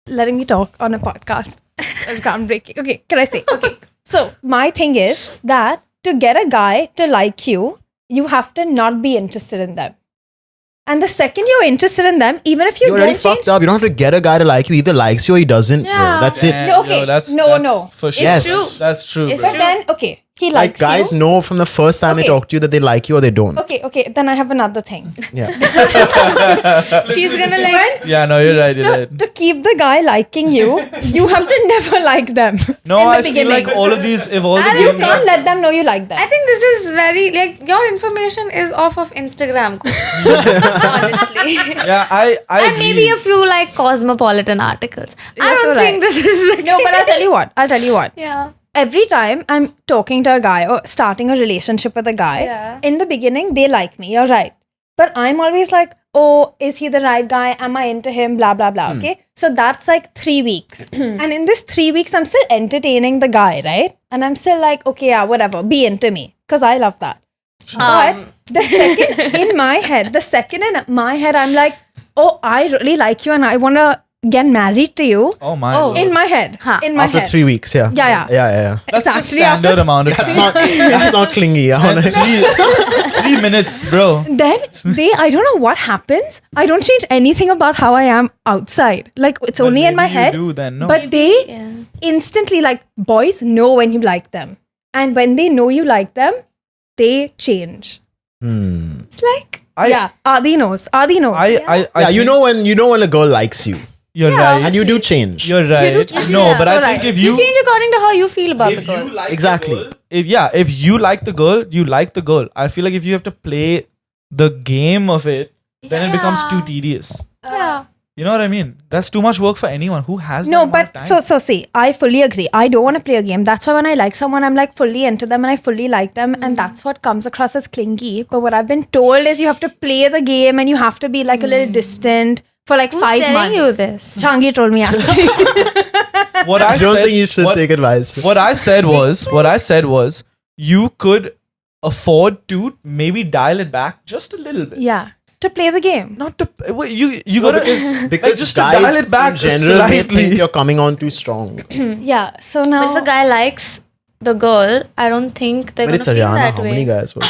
Letting me talk on a podcast. Groundbreaking. Okay, can I say? Okay. So my thing is that to get a guy to like you, you have to not be interested in them. And the second you're interested in them, even if you
You're already
don't change,
fucked up. You don't have to get a guy to like you. He either likes you or he doesn't. Bro.
Yeah.
That's it.
Man,
No, okay.
yo, that's
No.
for
It's
sure.
Yes.
true.
That's true.
It's
bro.
but then okay, he
Like
likes
guys
you.
know from the first time they
Okay.
talk to you that they like you or they don't.
Okay. Then I have another thing.
Yeah.
she's gonna like.
Yeah, no, you're right.
To keep the guy liking you, you have to never like them.
No,
in the
I feel
beginning.
like all of these, if all the
And you
games
can't let them know you like them.
I think this is very like your information is off of Instagram. Honestly.
yeah, I
And maybe
agree.
a few like cosmopolitan articles. I
You're
don't
so
think
right.
this is the
No, but I'll tell you what.
Yeah.
Every time I'm talking to a guy or starting a relationship with a guy,
Yeah.
in the beginning, they like me. You're right. But I'm always like, oh, is he the right guy? Am I into him? Blah, blah, blah. Okay. So that's like 3 weeks. And in this 3 weeks, I'm still entertaining the guy, right? And I'm still like, okay, yeah, whatever. Be into me. Because I love that. But the second in my head, I'm like, oh, I really like you and I want to get married to you.
Oh my.
Oh.
Lord.
In my head.
Huh.
In my
After
head.
3 weeks, yeah.
Yeah.
Yeah.
That's
It's
the
actually
standard amount of time.
That's not clingy. I wanna-
3 minutes, bro.
Then I don't know what happens. I don't change anything about how I am outside. Like it's
But
only in my
maybe you
head.
do then, no?
But they
Yeah.
instantly, like boys know when you like them. And when they know you like them, they change.
It's like
Adi knows.
I
Yeah, you
think
know when a girl likes you.
you're right.
And you do change.
You're right.
change.
No,
Yeah,
but
so
I think
right.
if
you
you
change according to how you feel about the girl.
like
Exactly.
the girl, if you like the girl, you like the girl. I feel like if you have to play the game of it, then it becomes too tedious.
Yeah.
You know what I mean? That's too much work for anyone who has
No,
that amount
but
of time.
so see, I fully agree. I don't want to play a game. That's why when I like someone, I'm like fully into them and I fully like them. And that's what comes across as clingy. But what I've been told is you have to play the game and you have to be like a little distant for like
Who's
5
telling
months.
you this?
Changi told me actually.
what I
I don't
said,
think you should
what,
take advice.
what I said was you could afford to maybe dial it back just a little bit.
Yeah. to play the game.
Not to wait, you
No,
gotta
because
just to
guys
dial it back
in general may
slightly.
think you're coming on too strong.
Yeah. So now.
But if a guy likes the girl, I don't think they're
But
gonna
it's
feel
Ariana.
that
How
way.
many guys will?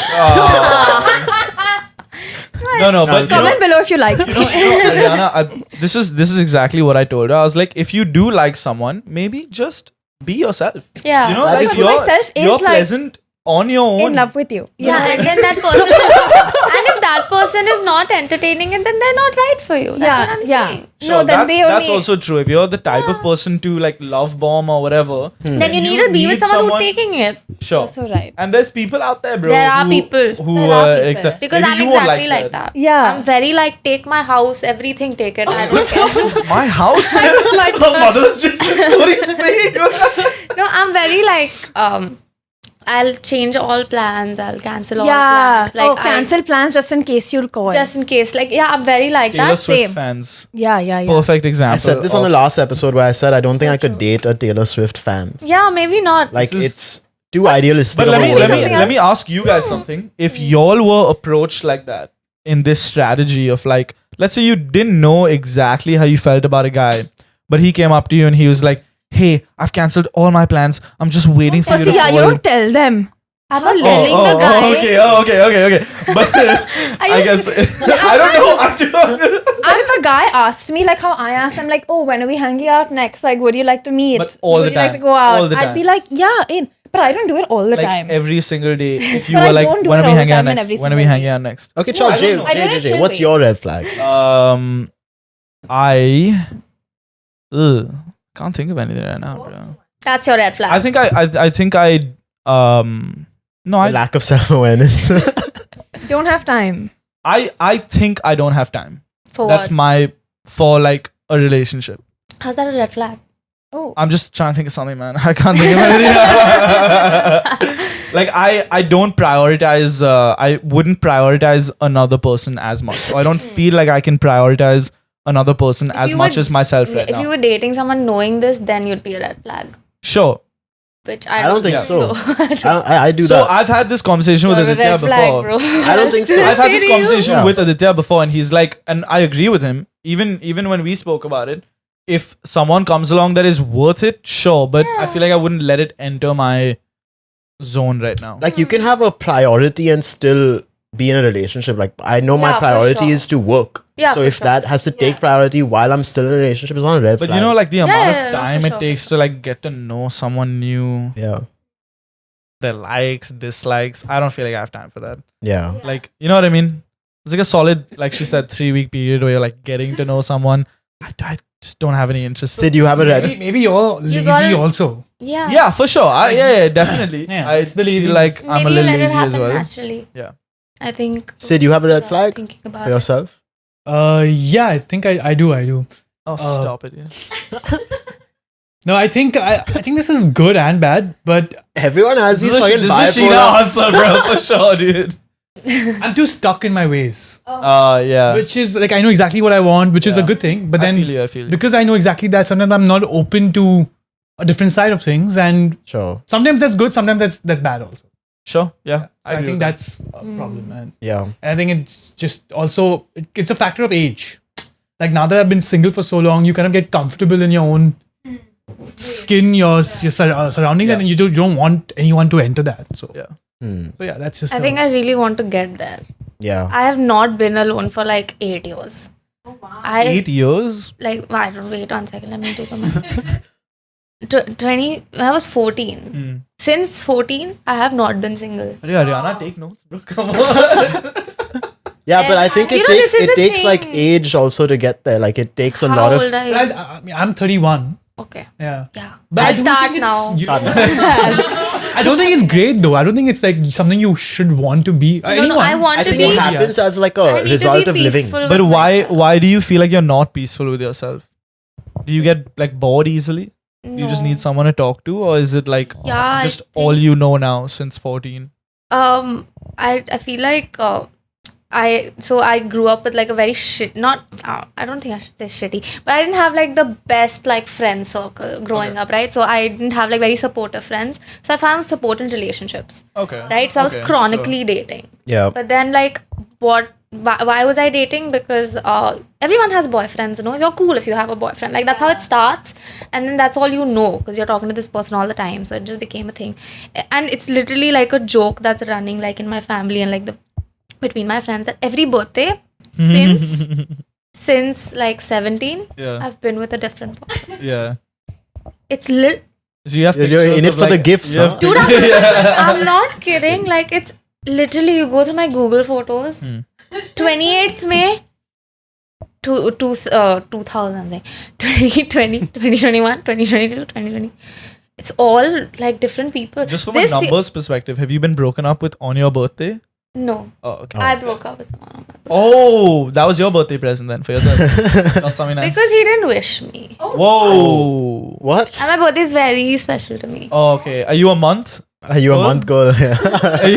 No, but
Comment below if you like me.
Ariana, this is exactly what I told her. I was like, if you do like someone, maybe just be yourself.
Yeah.
You know,
That
like
is
you're,
myself is
you're
like
pleasant on your own.
In love with you.
Yeah, and then that person and if that person is not entertaining it, then they're not right for you. That's what I'm saying.
Sure,
No, then
that's,
they
that's
only.
also true. If you're the type of person to like love bomb or whatever,
Then you need to be with someone who's taking it.
Sure.
So right.
And there's people out there, bro.
There are people.
who
There are people.
accept.
Because
Maybe
I'm
you won't
exactly like that.
Yeah.
I'm very like, take my house, everything, take it. I don't care.
My house.
Like-
her mother's just what he's saying.
No, I'm very like, I'll change all plans. I'll cancel all
Yeah.
plans. Like,
Cancel plans just in case you'll call.
just in case. Like, yeah, I'm very like
Taylor
that.
Swift
same.
fans.
Yeah.
Perfect example.
I said this on the last episode where I said I don't think I could date a Taylor Swift fan.
Yeah, maybe not.
Like
This is-
it's too idealistic.
But
of a
let
world.
me ask you guys something. If y'all were approached like that in this strategy of like, let's say you didn't know exactly how you felt about a guy, but he came up to you and he was like, "Hey, I've cancelled all my plans. I'm just waiting for you
Firstly,
to
yeah,
call."
you don't tell them.
I'm not telling the guy.
Okay. But I guess I don't know.
And if a guy asked me, like how I asked him, like, oh, when are we hanging out next? Like, would you like to meet?
But all
would
the
you like
time.
to go out?
All the
I'd be
time.
like, yeah, in. But I don't do it all the
Like
time.
every single day. If you
But
were
I
like,
don't do
when
it
are we
all the
hanging out
time and
next?
every
When are we
single
hanging
day.
out next?
Okay,
I
Charles,
don't know.
I do it
JJ,
chill
what's
way.
your red flag?
I can't think of anything right now, bro.
That's your red flag.
I think I no,
The lack of self-awareness.
Don't have time.
I think I don't have time.
For
That's
what?
for like a relationship.
How's that a red flag?
Oh.
I'm just trying to think of something, man. I can't think of anything. Like I don't prioritize. I wouldn't prioritize another person as much. So I don't feel like I can prioritize another person as
you
much
were-
as myself right
If
now.
you were dating someone knowing this, then you'd be a red flag.
Sure.
Which
I don't think so. I do
So
that.
I've had this conversation with
You're a
Aditya
red flag,
before.
bro.
I don't think so.
I've had this conversation
Yeah.
with Aditya before, and he's like, and I agree with him. Even when we spoke about it, if someone comes along that is worth it, sure. But I feel like I wouldn't let it enter my zone right now.
Like you can have a priority and still be in a relationship. Like I know my
Yeah, for
priority
sure.
is to work.
Yeah,
So
for
if
sure.
that has to take priority while I'm still in a relationship, it's not a red
But
flag.
you know, like the amount
yeah,
of
no,
time
for
it
sure,
takes to like get to know someone new,
yeah,
their likes, dislikes. I don't feel like I have time for that.
yeah.
Like, you know what I mean? It's like a solid, like she said, 3-week period where you're like getting to know someone. I just don't have any interest.
Sid, you have a red.
Maybe you're
You
lazy
gotta-
also.
Yeah.
Yeah, for sure. Yeah, definitely.
Yeah,
I
it's the
feel
laziness.
like I'm a
Maybe
little
let it
lazy as
happen
well.
naturally.
Yeah.
I think.
Sid, you have a red
without
flag
Thinking about
for
it.
yourself?
Yeah, I think I do.
Oh, stop it. Yeah.
No, I think this is good and bad, but
Everyone has these fucking
this is Sheena
bipolar.
answer, bro, for sure, dude.
I'm too stuck in my ways.
Yeah.
Which is like I know exactly what I want, which is a good thing. But then
I feel you.
because I know exactly that, sometimes I'm not open to a different side of things, and
Sure.
sometimes that's good, sometimes that's bad also.
Sure. Yeah.
So I
agree
think
with
that's a problem, man.
Yeah.
And I think it's just also it's a factor of age. Like now that I've been single for so long, you kind of get comfortable in your own skin, your surroundings, and you don't want anyone to enter that. So
Yeah.
so yeah, that's just.
I think I really want to get there.
Yeah.
I have not been alone for like 8 years. Oh wow.
8 years?
Like, I don't wait 1 second. Let me take a minute. 20. When I was 14. Since 14, I have not been single.
Ariana, take notes, bro. Come on.
Yeah, but I think
You
it
know,
takes
this is
it
the
takes like
thing.
age also to get there. Like it takes a
How
lot of.
old are you?
I mean, I'm 31.
Okay.
Yeah.
Yeah.
But I
I'll
don't
start
think
now.
I don't think it's great though. I don't think it's like something you should want to be.
No,
Anyone.
I want
I
to
think
be.
it happens as like
I
a
need
result
to
of
be
living.
peaceful
But
with
why
myself.
do you feel like you're not peaceful with yourself? Do you get like bored easily? You just
No.
need someone to talk to, or is it like
Yeah, I
just all you know now since 14?
I feel like I grew up with like a very I don't think I should say shitty, but I didn't have like the best like friend circle growing up, right? So I didn't have like very supportive friends. So I found support in relationships,
Okay.
right? So I was
Okay,
chronically dating.
Yeah.
But then like what why was I dating? Because everyone has boyfriends, you know. You're cool if you have a boyfriend. Like, that's how it starts. And then that's all you know because you're talking to this person all the time. So it just became a thing. And it's literally like a joke that's running like in my family and like between my friends that every birthday since like 17, I've been with a different person.
Yeah.
It's lit.
So you have
You're in it for the gifts, huh?
Dude, I'm not kidding. Like, it's literally, you go to my Google photos. 28th May 2000, 2020, 2021, 2022, 2020. It's all like different people.
Just from a numbers perspective, have you been broken up with on your birthday?
No.
Oh, okay.
I broke up with someone.
Oh, that was your birthday present then for yourself. Not something nice.
Because he didn't wish me.
Whoa.
What?
And my birthday is very special to me.
Oh, okay. Are you a month?
Are you a month girl? Yeah.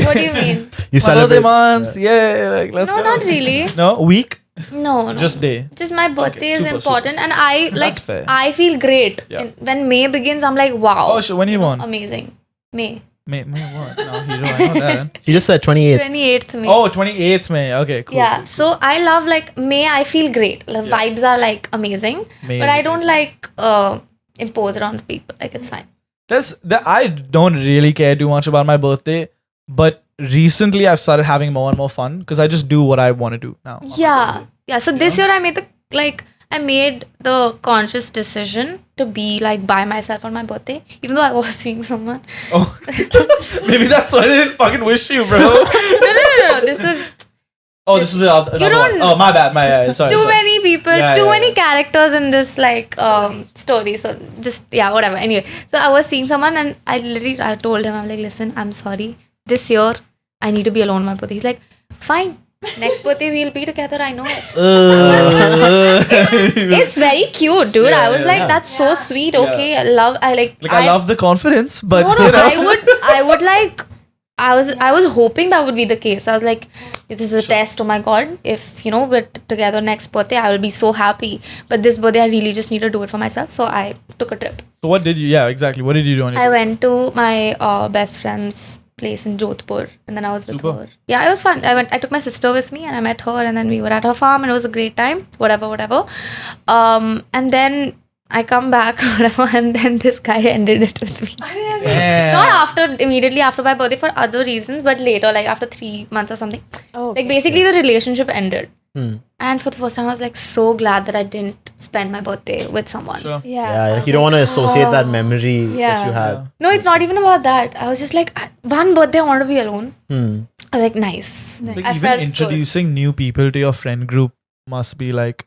What do you mean?
You
My birthday
celebrate
month. Yeah, like let's
No,
go.
not really.
No, week?
No.
Just day.
Just my birthday is
super,
important, and I like.
That's fair.
I feel great.
Yeah.
When May begins, I'm like, wow.
Oh, sure. When you born?
Amazing. May.
May what? No, hero. I know that.
You just said 28.
28th May.
Oh, 28th May. Okay, cool.
Yeah.
cool.
So I love like May. I feel great. The vibes are like amazing,
May
but
is
I don't like impose it on people. Like, it's fine.
I don't really care too much about my birthday, but recently I've started having more and more fun because I just do what I want to do now. on my
Yeah.
birthday.
Yeah. So this year I made the conscious decision to be like by myself on my birthday, even though I was seeing someone.
Oh, maybe that's why they didn't fucking wish you, bro.
No. This was
Oh, this is the other.
You don't-
one. Oh, my bad. Sorry.
too
sorry.
many people,
Yeah,
too
yeah,
many
yeah.
characters in this like story. So just whatever. Anyway, so I was seeing someone and I told him, I'm like, listen, I'm sorry. This year I need to be alone on my birthday. He's like, fine. Next birthday we'll be together. I know it. It's very cute, dude.
Yeah,
I was
yeah,
like,
yeah.
that's so sweet.
Yeah.
Okay, I love
the confidence, but
No,
you know.
I would like. I was hoping that would be the case. I was like, this is a test. Oh my god! If we're together next birthday, I will be so happy. But this birthday, I really just need to do it for myself. So I took a trip.
So what did you? Yeah, exactly. What did you do on your
I went to my best friend's place in Jodhpur, and then I was with
Super.
her. Yeah, it was fun. I took my sister with me, and I met her, and then we were at her farm, and it was a great time. Whatever. And then I come back, whatever, and then this guy ended it with me.
Damn.
Not immediately after my birthday for other reasons, but later, like after 3 months or something.
Oh,
Like basically the relationship ended.
Hmm.
And for the first time, I was like so glad that I didn't spend my birthday with someone.
Sure.
Yeah, like you don't want to associate that memory that
Yeah.
you had.
No, it's not even about that. I was just like, one birthday, I want to be alone. I was like, nice.
It's like
I
even
felt
introducing new people to your friend group must be like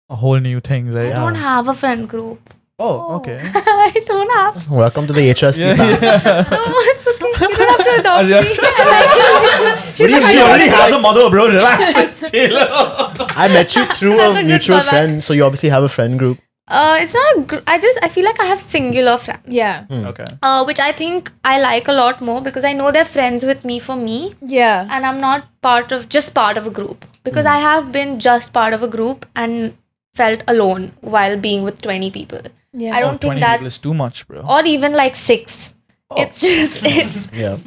a whole new thing,
good.
right?
I don't have a friend group.
Oh, okay.
I don't have.
Welcome to the HST
Yeah,
family.
yeah.
No, it's okay. You don't have to adopt
Yeah.
me. I like you.
She already has
a mother, bro. Relax.
I met you through
That's
a
a good
mutual
callback.
friend, so you obviously have a friend group.
It's not a I feel like I have singular friends.
Yeah.
Okay.
Which I think I like a lot more because I know they're friends with me for me.
Yeah.
And I'm not part of a group because I have been just part of a group and felt alone while being with 20 people.
Yeah.
I don't
20
think
people
that's
is too much, bro.
or even like 6.
Oh.
It's just it's
Yeah.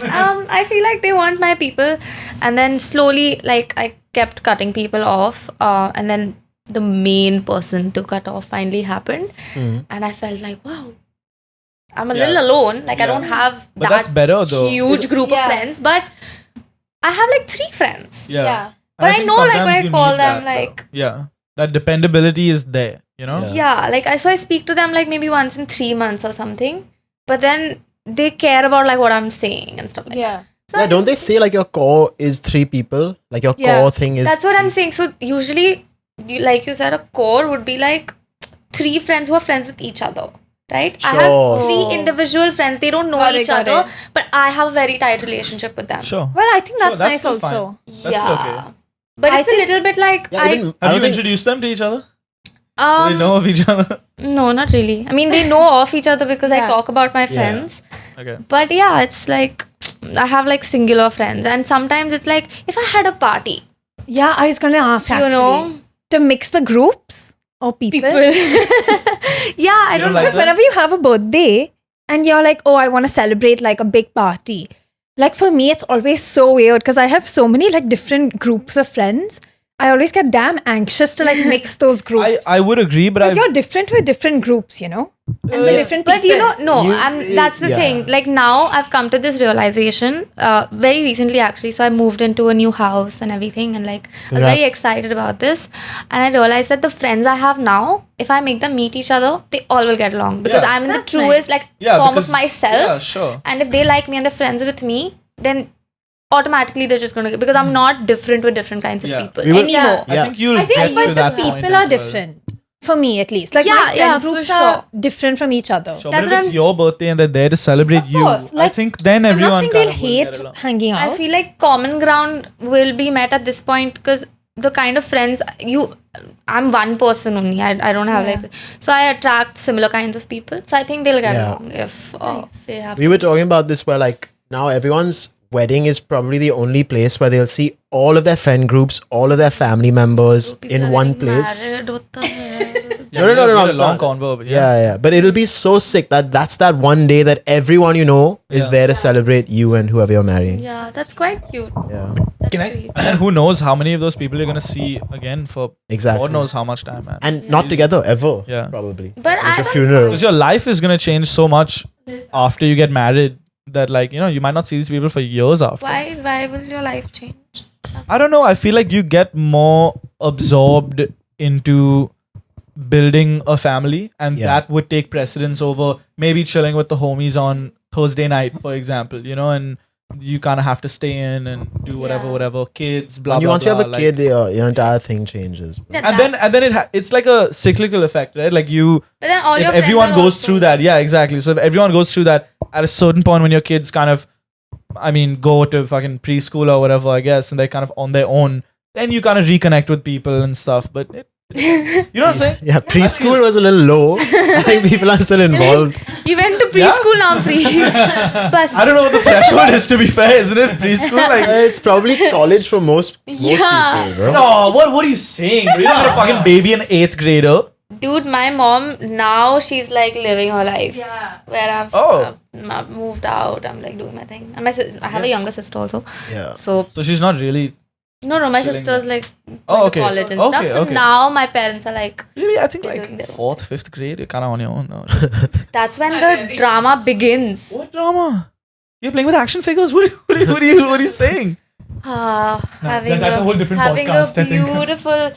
I feel like they want my people, and then slowly like I kept cutting people off, and then the main person to cut off finally happened, and I felt like, wow, I'm a
Yeah.
little alone. Like I
Yeah.
don't have
But that's better though.
huge group of
Yeah.
friends, but I have like 3 friends.
Yeah.
Yeah.
And
But I
think
know, like, when
sometimes
I
you
call
need
them,
that,
like-
though. Yeah. That dependability is there, you know?
Yeah, like I speak to them like maybe once in 3 months or something, but then they care about like what I'm saying and stuff like that.
Yeah.
So
Yeah, don't they say like your core is 3 people? Like your
Yeah.
core thing is.
that's what I'm saying. So usually, like you said, a core would be like 3 friends who are friends with each other, right? I have
Sure.
3 individual friends. They don't know
Got it,
each
got
other,
it.
but I have a very tight relationship with them.
Sure.
Well, I think
Sure,
that's
that's
nice
still
also.
That's
yeah,
okay.
but
I
it's a
think-
little bit like
Yeah, even, I
Have
don't
you
think,
introduced them to each other? Do they know of each other?
No, not really. I mean, they know of each other because I
Yeah.
talk about my
Yeah.
friends.
Okay.
But yeah, it's like I have like singular friends, and sometimes it's like if I had a party,
Yeah, I was gonna ask
you
actually
know,
to mix the groups or people.
yeah, I
You
don't
don't
know.
like
Because whenever you have a birthday and you're like, oh, I want to celebrate like a big party, like for me, it's always so weird because I have so many like different groups of friends. I always get damn anxious to like mix those groups.
I would agree, but
Because you're different with different groups, you know? And the different people.
But you know, no,
You-
and that's the
yeah.
thing. Like now, I've come to this realization very recently, actually. So I moved into a new house and everything, and like I was very
Congrats.
excited about this. And I realized that the friends I have now, if I make them meet each other, they all will get along because
Yeah.
I'm in the
That's
truest like form
because-
of myself.
Yeah, sure.
And if they like me and they're friends with me, then automatically they're just gonna get, because I'm not different with different kinds of
Yeah.
people
We were-
anymore.
Yeah.
I think you'll
I think
get to
but the
that point
people
as
are
well.
different. For me at least. Like
Yeah,
my friend
yeah, for
groups
sure.
are different from each other.
Sure,
That's
but if
what
it's your birthday and they're there to celebrate
Of
you,
course,
I
like,
think then
I'm
everyone
not saying
kind
they'll
of will get
hate
along.
hanging out.
I feel like common ground will be met at this point because the kind of friends I'm one person only. I don't have like, so I attract similar kinds of people. So I think they'll get
Yeah.
along if they have.
We were talking about this where like now everyone's wedding is probably the only place where they'll see all of their friend groups, all of their family members
People
in
are
one
getting
place.
married, what the hell?
Yeah,
No,
we had a
it's
long
not.
convo, but
Yeah. But it'll be so sick that that's that one day that everyone you know is
Yeah.
there to celebrate you and whoever you're marrying.
Yeah, that's quite cute.
Yeah.
That's
Can I-
sweet.
And who knows how many of those people you're gonna see again for
Exactly.
God knows how much time, man.
And not together ever.
Yeah.
Probably.
But
It's
I
your funeral.
Because your life is gonna change so much after you get married that, like, you know, you might not see these people for years after.
Why will your life change?
I don't know. I feel like you get more absorbed into building a family, and
Yeah.
that would take precedence over maybe chilling with the homies on Thursday night, for example. You know, and you kind of have to stay in and do whatever. Kids, blah
And
blah.
once you have a
blah,
kid, your entire thing changes.
Yeah,
and then
that's-
it's like a cyclical effect, right? Like you,
But then all
if
your friends
everyone
are
goes
also-
through that, yeah, exactly. So if everyone goes through that at a certain point when your kids kind of, I mean, go to fucking preschool or whatever, I guess, and they're kind of on their own, then you kind of reconnect with people and stuff. But you know what I'm saying?
Yeah, preschool was a little low. I think people are still involved.
You went to preschool now, free. But
I don't know what the threshold is, to be fair, isn't it? Preschool, like.
It's probably college for most
Yeah.
people, bro.
No, what are you saying? Bro? You're not a fucking baby an 8th grader.
dude, my mom now she's like living her life.
Yeah.
Where I've moved out. I'm like doing my thing, and I have a younger sister also.
Yeah.
So
So she's not really.
my
Chilling
sister's
there.
like
Oh,
going
okay.
to college and
Okay,
stuff. So
okay.
now my parents are like,
Really, I think
They're
like
doing their own
4th, 5th grade, you're kind of on your own now.
that's when the drama begins.
What drama? You're playing with action figures? What are you saying?
That's a whole different
having
podcast, I
a
think.
beautiful.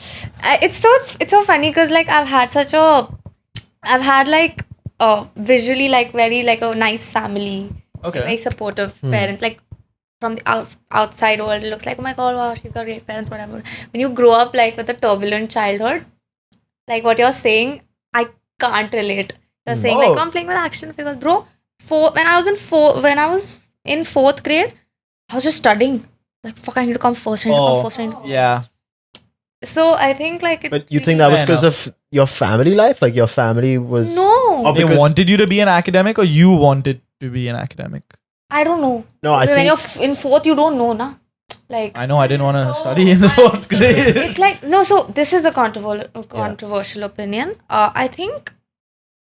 It's so funny because like I've had like visually like very like a nice family,
Okay.
very supportive parents. Like from the outside world, it looks like, oh my god, wow, she's got great parents, whatever. When you grow up like with a turbulent childhood, like what you're saying, I can't relate. You're saying
Oh.
like I'm playing with action figures, bro. When I was in 4th grade, I was just studying. Like fuck, I need to come first. I need to come first. I need to-
yeah.
So I think like.
But you think that was
Fair
because
enough.
of your family life? Like your family was.
No,
Oh,
They
because-
wanted you to be an academic, or you wanted to be an academic?
I don't know.
No, I
when
think.
you're in 4th, you don't know, na. Like
I know I didn't want to study in the 4th grade.
it's like no. So this is a controversial opinion. I think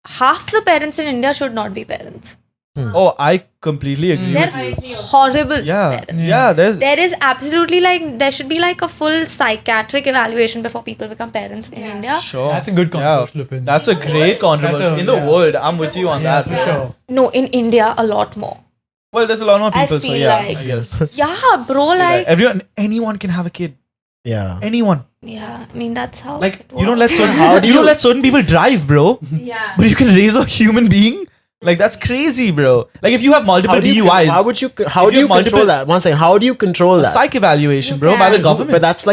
half the parents in India should not be parents.
Oh, I completely agree
They're
with you.
horrible
Yeah,
parents.
yeah. There's
There is absolutely like there should be like a full psychiatric evaluation before people become parents in India.
sure.
That's a good controversial opinion.
That's a great controversy in the
yeah.
world. I'm with you on
Yeah,
that
for sure.
No, in India a lot more.
Well, there's a lot more
I
people, so
feel
yeah,
like-
I guess.
Yeah, bro. Like
Anyone can have a kid.
Yeah.
Anyone.
yeah. I mean that's how.
Like
it
you don't
works.
let certain
How do
you don't
you-
let certain people drive, bro.
Yeah.
But you can raise a human being. Like that's crazy, bro. Like if you have multiple
How do you,
DUIs,
how would you? How
If
do
you
you
have
control
multiple-
that? One second. How do you control that?
psych evaluation,
You
bro, by the
can.
government.
But that's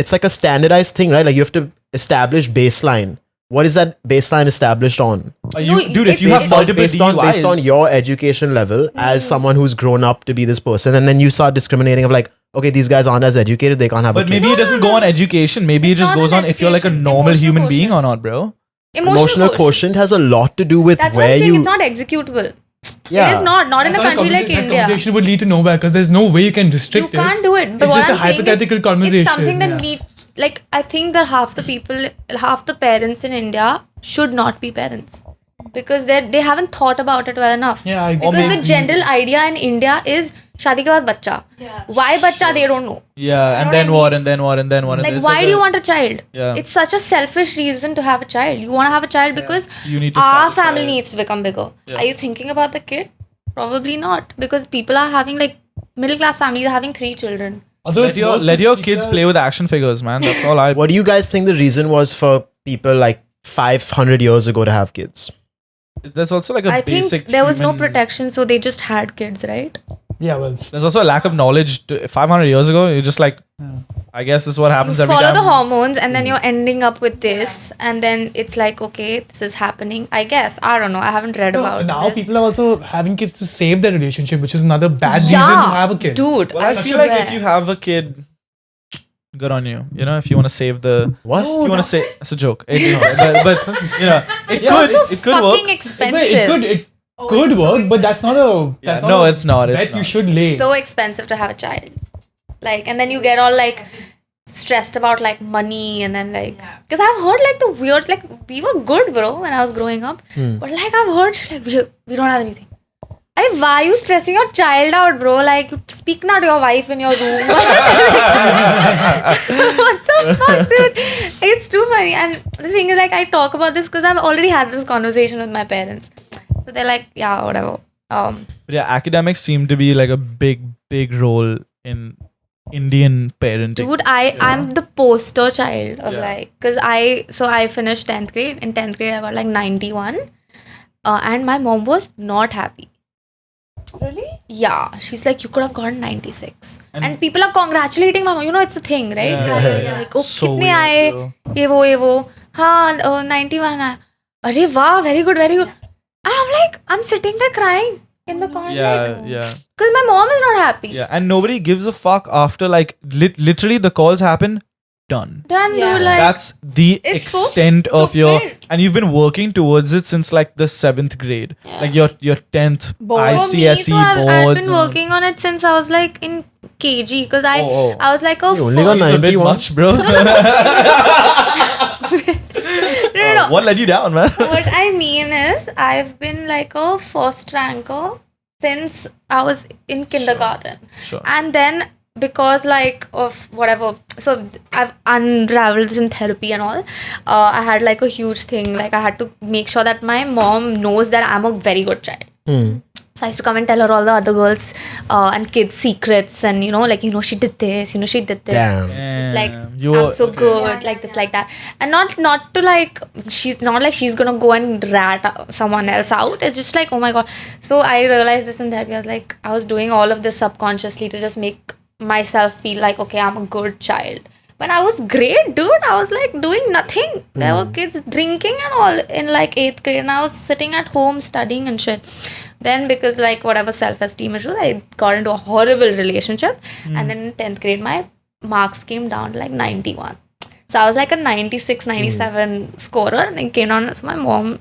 it's like a standardized thing, right? Like you have to establish baseline. What is that baseline established on?
Dude, if you have
Based on-
multiple DUIs,
based on your education level as someone who's grown up to be this person, and then you start discriminating of like, okay, these guys aren't as educated, they can't have a
but
kid.
maybe it doesn't go on education. Maybe
It's
it just
not
goes
on
on if you're like a
education.
normal
Emotional
human being
quotient.
or not, bro.
Emotional quotient has a lot to do with
That's what
where
I'm saying.
you.
It's not executable.
Yeah.
It is not in a
That's not
country like
that
India.
conversation would lead to nowhere because there's no way you can restrict
You can't
it.
do it. But
It's
what
just
I'm
a
saying is
hypothetical conversation.
It's something that
yeah.
needs, like, I think that half the parents in India should not be parents because they haven't thought about it well enough.
Yeah, I
Because the general idea in India is शादी के बाद बच्चा. Why बच्चा? They don't know.
Yeah, and then what? And then what? And then what? And
Like,
there's
why do you want a child?
Yeah.
It's such a selfish reason to have a child. You want to have a child because
You need to
our
satisfy
family
it.
needs to become bigger.
Yeah.
Are you thinking about the kid? Probably not, because people are having like middle class families are having 3 children.
Although
Let your kids play with action figures, man. That's all I.
What do you guys think the reason was for people like 500 years ago to have kids?
There's also like a
I
basic.
think there was no
human-
protection, so they just had kids, right?
Yeah, well,
There's also a lack of knowledge. 500 years ago, you're just like, I guess this is what
You
happens every
follow
time.
the hormones, and then you're ending up with this, and then it's like, okay, this is happening. I guess, I don't know. I haven't read about
now
this.
people are also having kids to save their relationship, which is another bad reason to have a kid.
Dude.
Well, I feel like if you have a kid, good on you. You know, if you want to save the.
What?
If you want to say, it's a joke. but you know, it
It's
could
also
it could
fucking
work.
expensive.
It could work, but that's not a. That's
Yeah,
not
no,
a
it's not, it's
bet you
not.
should lay.
So expensive to have a child. Like, and then you get all like stressed about like money, and then like, because I've heard like the weird, like, we were good, bro, when I was growing up, but like I've heard like we don't have anything. I mean, why are you stressing your child out, bro? Like, speak now to your wife in your room. What the fuck, dude? It's too funny. And the thing is, like, I talk about this because I've already had this conversation with my parents. So they're like, yeah, whatever.
But yeah, academics seem to be like a big role in Indian parenting.
Dude, I'm the poster child of
Yeah.
like, because I finished 10th grade. In 10th grade, I got like 91. And my mom was not happye.
Really?
Yeah, she's like, you could have gotten 96.
And-
And people are congratulating my mom. You know, it's a thing, right?
Yeah.
Like, oh,
So
kitne
weird,
aaye?
bro.
Ye wo. Haan, 91 aaya. Arey, wow, very good, very good. And I'm like, I'm sitting there crying in the corner.
Yeah.
Because my mom is not happy.
Yeah, and nobody gives a fuck after like literally the calls happen. Done.
Done,
Yeah.
dude. Like,
That's the
it's so
extent of your,
stupid.
and you've been working towards it since like the 7th grade,
Yeah.
like your 10th
Board.
for me,
ICSE
so I've
boards.
been working on it since I was like in KG. Because I
Oh.
was like, oh,
You only got
first-
It's a bit
91.
much, bro.
No.
What let you down, man?
What I mean is, I've been like a first ranker since I was in kindergarten.
Sure.
And then because like of whatever, so I've unraveled this in therapy and all. I had like a huge thing. Like I had to make sure that my mom knows that I'm a very good child. So I used to come and tell her all the other girls and kids secrets, and she did this, she did this.
Damn.
Just like
You
I'm
were-
so
okay.
good, like this, like that, and not to like, she's not like she's gonna go and rat someone else out. It's just like, oh my god. So I realized this in therapy. I was like, I was doing all of this subconsciously to just make myself feel like, okay, I'm a good child. When I was great, dude, I was like doing nothing. There were kids drinking and all in like 8th grade, and I was sitting at home studying and shit. Then because like whatever self-esteem issues, I got into a horrible relationship, and then in 10th grade my marks came down to like 91. So I was like a 96, 97 scorer, and it came down. So my mom,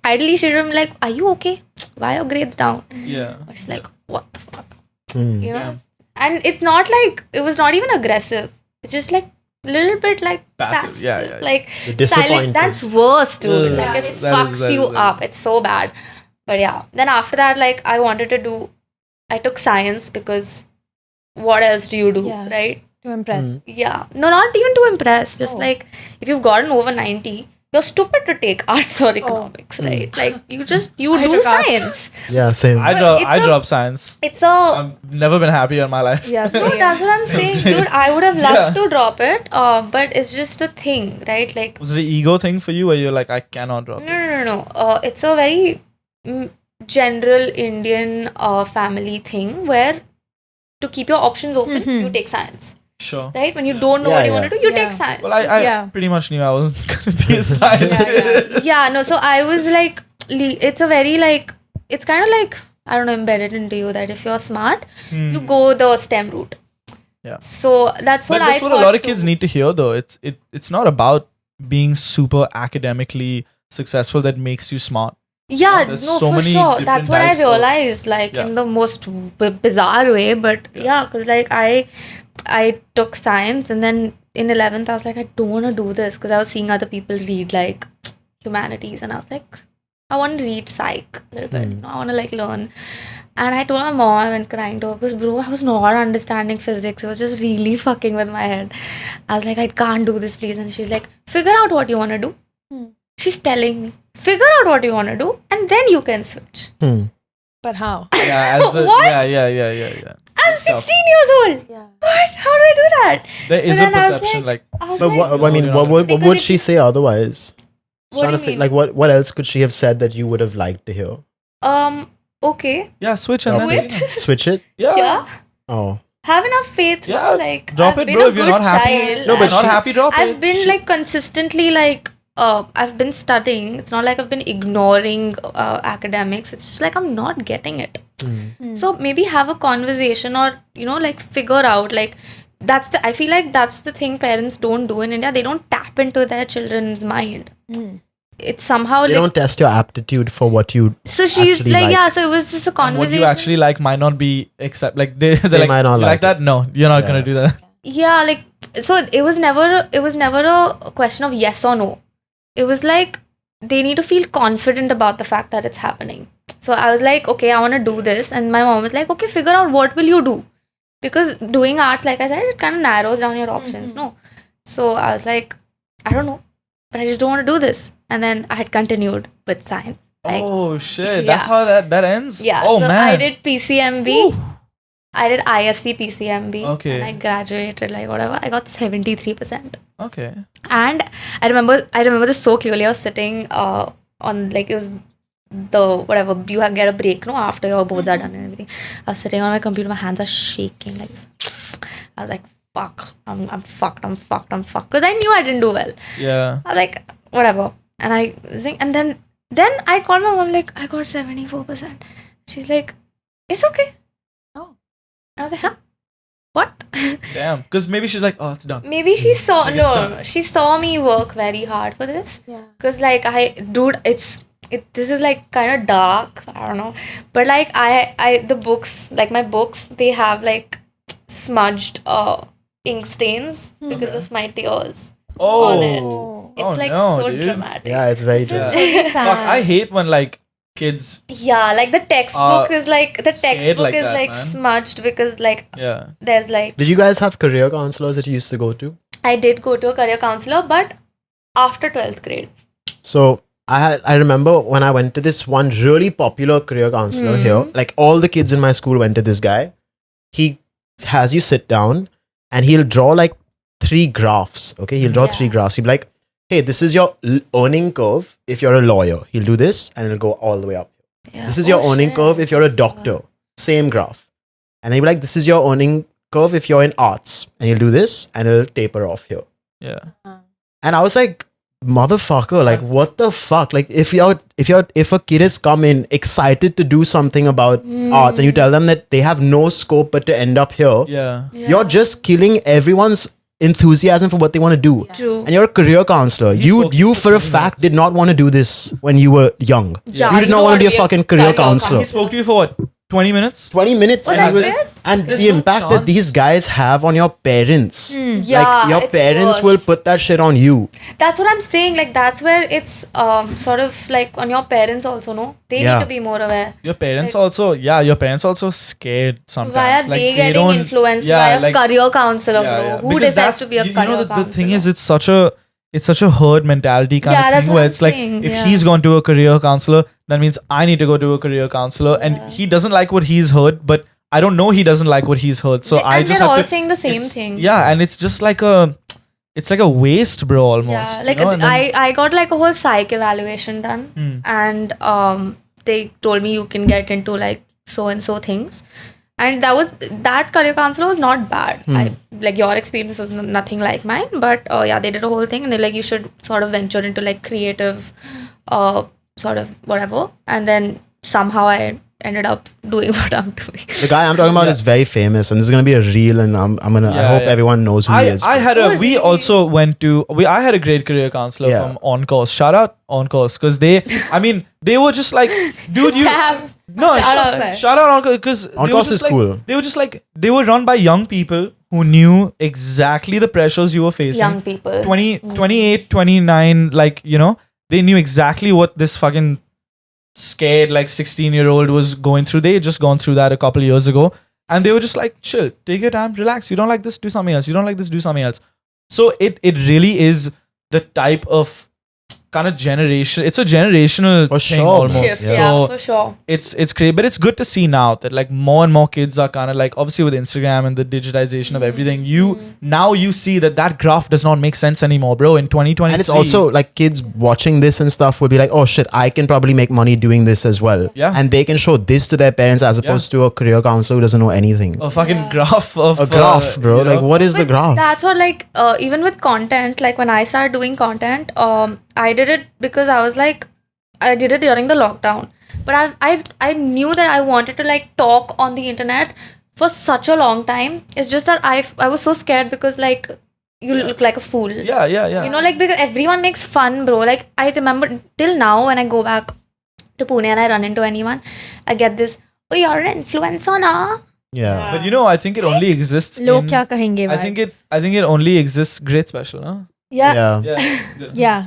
ideally she'd be like, are you okay? Why are your grades down?
Yeah.
But she's like, what the fuck?
Mm.
You know?
Yeah.
And it's not like, it was not even aggressive. It's just like a little bit like
Passive. Yeah.
Like
The
silent. That's worse, dude.
Mm.
Like it
That is-
fucks
that
you
is- that
up. It's so bad. But yeah. Then after that, like I wanted to do, I took science because what else do you do,
Yeah.
right?
To impress.
Yeah. No, not even to impress. Just
Oh.
like if you've gotten over 90, you're stupid to take arts or economics, right? Like you
I
do
took arts.
science.
Yeah, same.
I
it's a-
dropped science.
It's a
I've never been happier in my life.
Yeah.
No,
same.
that's what I'm saying, dude. I would have loved
Yeah.
to drop it, but it's just a thing, right? Like,
Was it an ego thing for you, where you're like, I cannot drop it?
no. It's a very general Indian family thing where to keep your options open, you take science,
Sure.
right? When you don't know
Yeah,
what you
yeah.
want to do, you take
Yeah.
science.
Well, I
Yeah.
pretty much knew I wasn't gonna be a scientist.
Yeah, no. So I was like, it's a very like, it's kind of like, I don't know, embedded into you that if you're smart, you go the STEM route.
Yeah.
So that's what
But that's
I
what
thought
a lot of
too.
kids need to hear, though. It's not about being super academically successful that makes you smart.
Yeah,
There's
no,
so
for
many
sure.
different
That's what I
types of-
realized, like
Yeah.
in the most bizarre way. But yeah, because like I took science, and then in 11th I was like, I don't want to do this because I was seeing other people read like humanities, and I was like, I want to read psych a little bit. I want to like learn. And I told my mom, I went crying to her because, bro, I was not understanding physics. It was just really fucking with my head. I was like, I can't do this, please. And she's like, figure out what you want to do. She's telling me, figure out what you want to do, and then you can switch.
But how?
Yeah,
What?
yeah.
I'm 16 years old.
Yeah.
What? How do I do that?
There is
So
a
then I was
perception like
I was
But
like,
what, I mean, what
Because
would
if
she say otherwise?
What
Trying
do
to
you
think,
mean?
like what else could she have said that you would have liked to hear?
Okay.
yeah, switch and
Do
then
it.
Switch it?
Yeah.
Oh.
Have enough faith.
Yeah,
No? Like,
drop
I've
it,
been
bro.
a
If you're
good
not happy,
child.
No, but
not
she-
happy, drop
I've
it.
been like consistently like I've been studying. It's not like I've been ignoring academics. It's just like I'm not getting it. So maybe have a conversation or like figure out like I feel like that's the thing parents don't do in India. They don't tap into their children's mind. It's somehow
They
like
don't test your aptitude for what you.
so she's
actually
like
like.
yeah. So it was just a
And
conversation.
what you actually like might not be accept. Like they're
They
like,
might not
"You
like
that. No, you're not gonna
Yeah.
do that.
Yeah, like so it was never a question of yes or no. It was like they need to feel confident about the fact that it's happening. So I was like, okay, I want to do this, and my mom was like, okay, figure out what will you do, because doing arts, like I said, it kind of narrows down your options. No, so I was like, I don't know, but I just don't want to do this, and then I had continued with science. Like,
Oh shit!
Yeah.
That's how that ends.
yeah,
Oh
so
man.
I did PCMB. I did ISC PCMB.
Okay.
And I graduated, like whatever. I got 73%.
Okay.
And I remember this so clearly. I was sitting on like it was the whatever you get a break after your boards are done and everything. I was sitting on my computer, my hands are shaking like this. I was like, fuck, I'm fucked because I knew I didn't do well.
Yeah.
I was like, whatever. And I think, and then I called my mom like, I got 74%. She's like, it's okay.
Oh.
I was like, huh? What?
Damn. Because maybe she's like, oh, it's done.
Maybe she saw
Like, it's done.
she saw me work very hard for this.
Yeah.
Cause like this is like kind of dark. I don't know, but like the books, like my books, they have like smudged ink stains because of my tears on it.
Oh.
It's
Oh,
like
no,
so
dude.
dramatic.
Yeah, it's very
This is
dramatic.
really
Fuck,
sad.
I hate when like kids.
Yeah, like the textbook is like
scared like that,
like
man.
smudged because like
Yeah.
there's like
Did you guys have career counselors that you used to go to?
I did go to a career counselor, but after 12th grade.
So I remember when I went to this one really popular career counselor here, like all the kids in my school went to this guy. He has you sit down and he'll draw like 3 graphs. Okay, he'll draw 3 graphs. He'll be like, hey, this is your earning curve if you're a lawyer. He'll do this and it'll go all the way up.
Yeah.
This is your earning curve if you're a doctor. Same graph. And he'll be like, this is your earning curve if you're in arts. And he'll do this and it'll taper off here.
Yeah.
And I was like, motherfucker, like what the fuck? Like if a kid has come in excited to do something about arts and you tell them that they have no scope but to end up here,
Yeah.
you're just killing everyone's enthusiasm for what they want to do.
True.
And you're a career counselor.
spoke
You
for
for a
20
fact
minutes.
did not want to do this when you were young.
Yeah,
You did not want to be a fucking career counselor.
He spoke to you for what? 20 minutes?
20 minutes
Oh,
and,
that's it?
and
There's
the
no
impact that
chance.
these guys have on your parents.
Yeah,
Like your
it's
parents
worse.
will put that shit on you.
That's what I'm saying. Like that's where it's sort of like on your parents also. No, they
Yeah.
need to be more aware.
Your parents your parents also scared sometimes.
Why are
Like,
they getting
don't-
influenced
yeah,
by a career counselor,
yeah,
bro?
yeah.
Who
Because
decides to be a
you
career
know,
counselor?
the thing is, it's such a herd mentality kind
Yeah,
of
that's
thing
what
where
I'm
it's like
saying,
if
yeah.
he's gone to a career counselor, that means I need to go to a career counselor, and he doesn't like what he's heard, but I don't know he doesn't like what he's heard, so I
and
just
they're
have
all
to.
saying the same
it's-
thing.
Yeah, and it's just like a waste, bro. Almost.
Yeah, like
you know? And then-
I got like a whole psych evaluation done, and they told me you can get into like so and so things, and that career counselor was not bad. Like your experience was nothing like mine, but yeah, they did a whole thing, and they're like you should sort of venture into like creative, sort of whatever, and then somehow I ended up doing what I'm doing.
The guy I'm talking about is very famous, and this is gonna be a reel, and I hope everyone knows who he is.
I had a we also went to I had a great career counselor
Yeah.
from On Course. Shout out On Course, because they were just like, dude, you no shout out On Course, because
On Course is cool.
They were just like, they were run by young people who knew exactly the pressures you were facing.
Young people.
28, 29, like, you know, they knew exactly what this fucking scared like 16-year-old was going through. They had just gone through that a couple of years ago, and they were just like, chill, take your time, relax. You don't like this, do something else. You don't like this, do something else. So it really is the type of kind of generation. It's a generational
For
thing
sure,
almost.
Shift,
Yeah.
yeah,
So
for sure.
it's great, but it's good to see now that like more and more kids are kind of like, obviously with Instagram and the digitization of everything, now you see that graph does not make sense anymore, bro. In 2020,
And it's also like kids watching this and stuff will be like, oh shit, I can probably make money doing this as well.
Yeah.
And they can show this to their parents as opposed to a career counselor who doesn't know anything.
a fucking graph of
A graph, bro.
you know?
Like, what is the
But
graph?
That's what, like, even with content, like when I started doing content, I did it because I was like, I did it during the lockdown. But I knew that I wanted to like talk on the internet for such a long time. It's just that I was so scared because like you look like a fool.
Yeah.
You know, like because everyone makes fun, bro. Like I remember till now when I go back to Pune and I run into anyone, I get this, oh, you're an influencer na?
Yeah.
But you know, I think it only exists.
Log
in-
kya kahenge
I think
vibes.
it only exists. Great special, huh?
Yeah.
Yeah.
Yeah.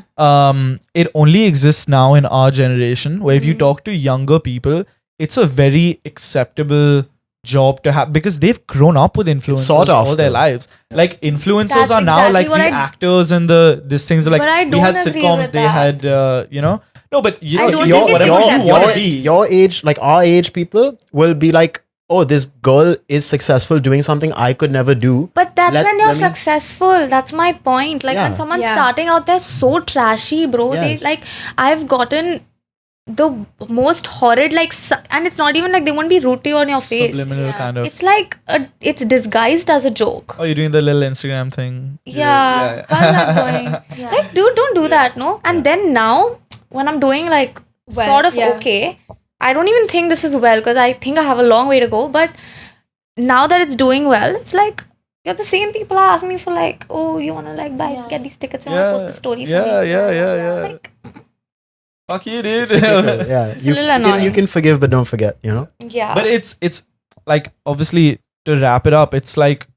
It only exists now in our generation, where if you talk to younger people, it's a very acceptable job to have because they've grown up with influencers
sort of,
all their
though.
lives. Like influencers
That's
are now
exactly
like
what
the
I-
actors and these things are like
But I
we had
don't agree
sitcoms,
with
they
that.
had you know. No, but you
I
know,
don't
you're
think it's
whatever you
acceptable.
want to be.
your age, like our age people will be like, oh, this girl is successful doing something I could never do.
But that's when you're
let me-
successful. That's my point. Like when
Yeah.
someone's
Yeah.
starting out, they're so trashy, bro.
Yes.
They like, I've gotten the most horrid, like, and it's not even like they won't be rude to you on your face.
Subliminal kind of.
It's like it's disguised as a joke.
Oh, you're doing the little Instagram thing.
Yeah. How's that going? Like, dude, don't do that, no? And then now, when I'm doing like
Well,
sort of
yeah.
okay, I don't even think this is well because I think I have a long way to go. But now that it's doing well, it's like you're the same people are asking me for like, oh, you wanna like buy get these tickets, you wanna post the story for me.
Yeah.
Like,
Fuck you, dude.
Typical, yeah.
It's a little annoying.
You can forgive, but don't forget, you know?
yeah.
But it's like obviously to wrap it up, it's like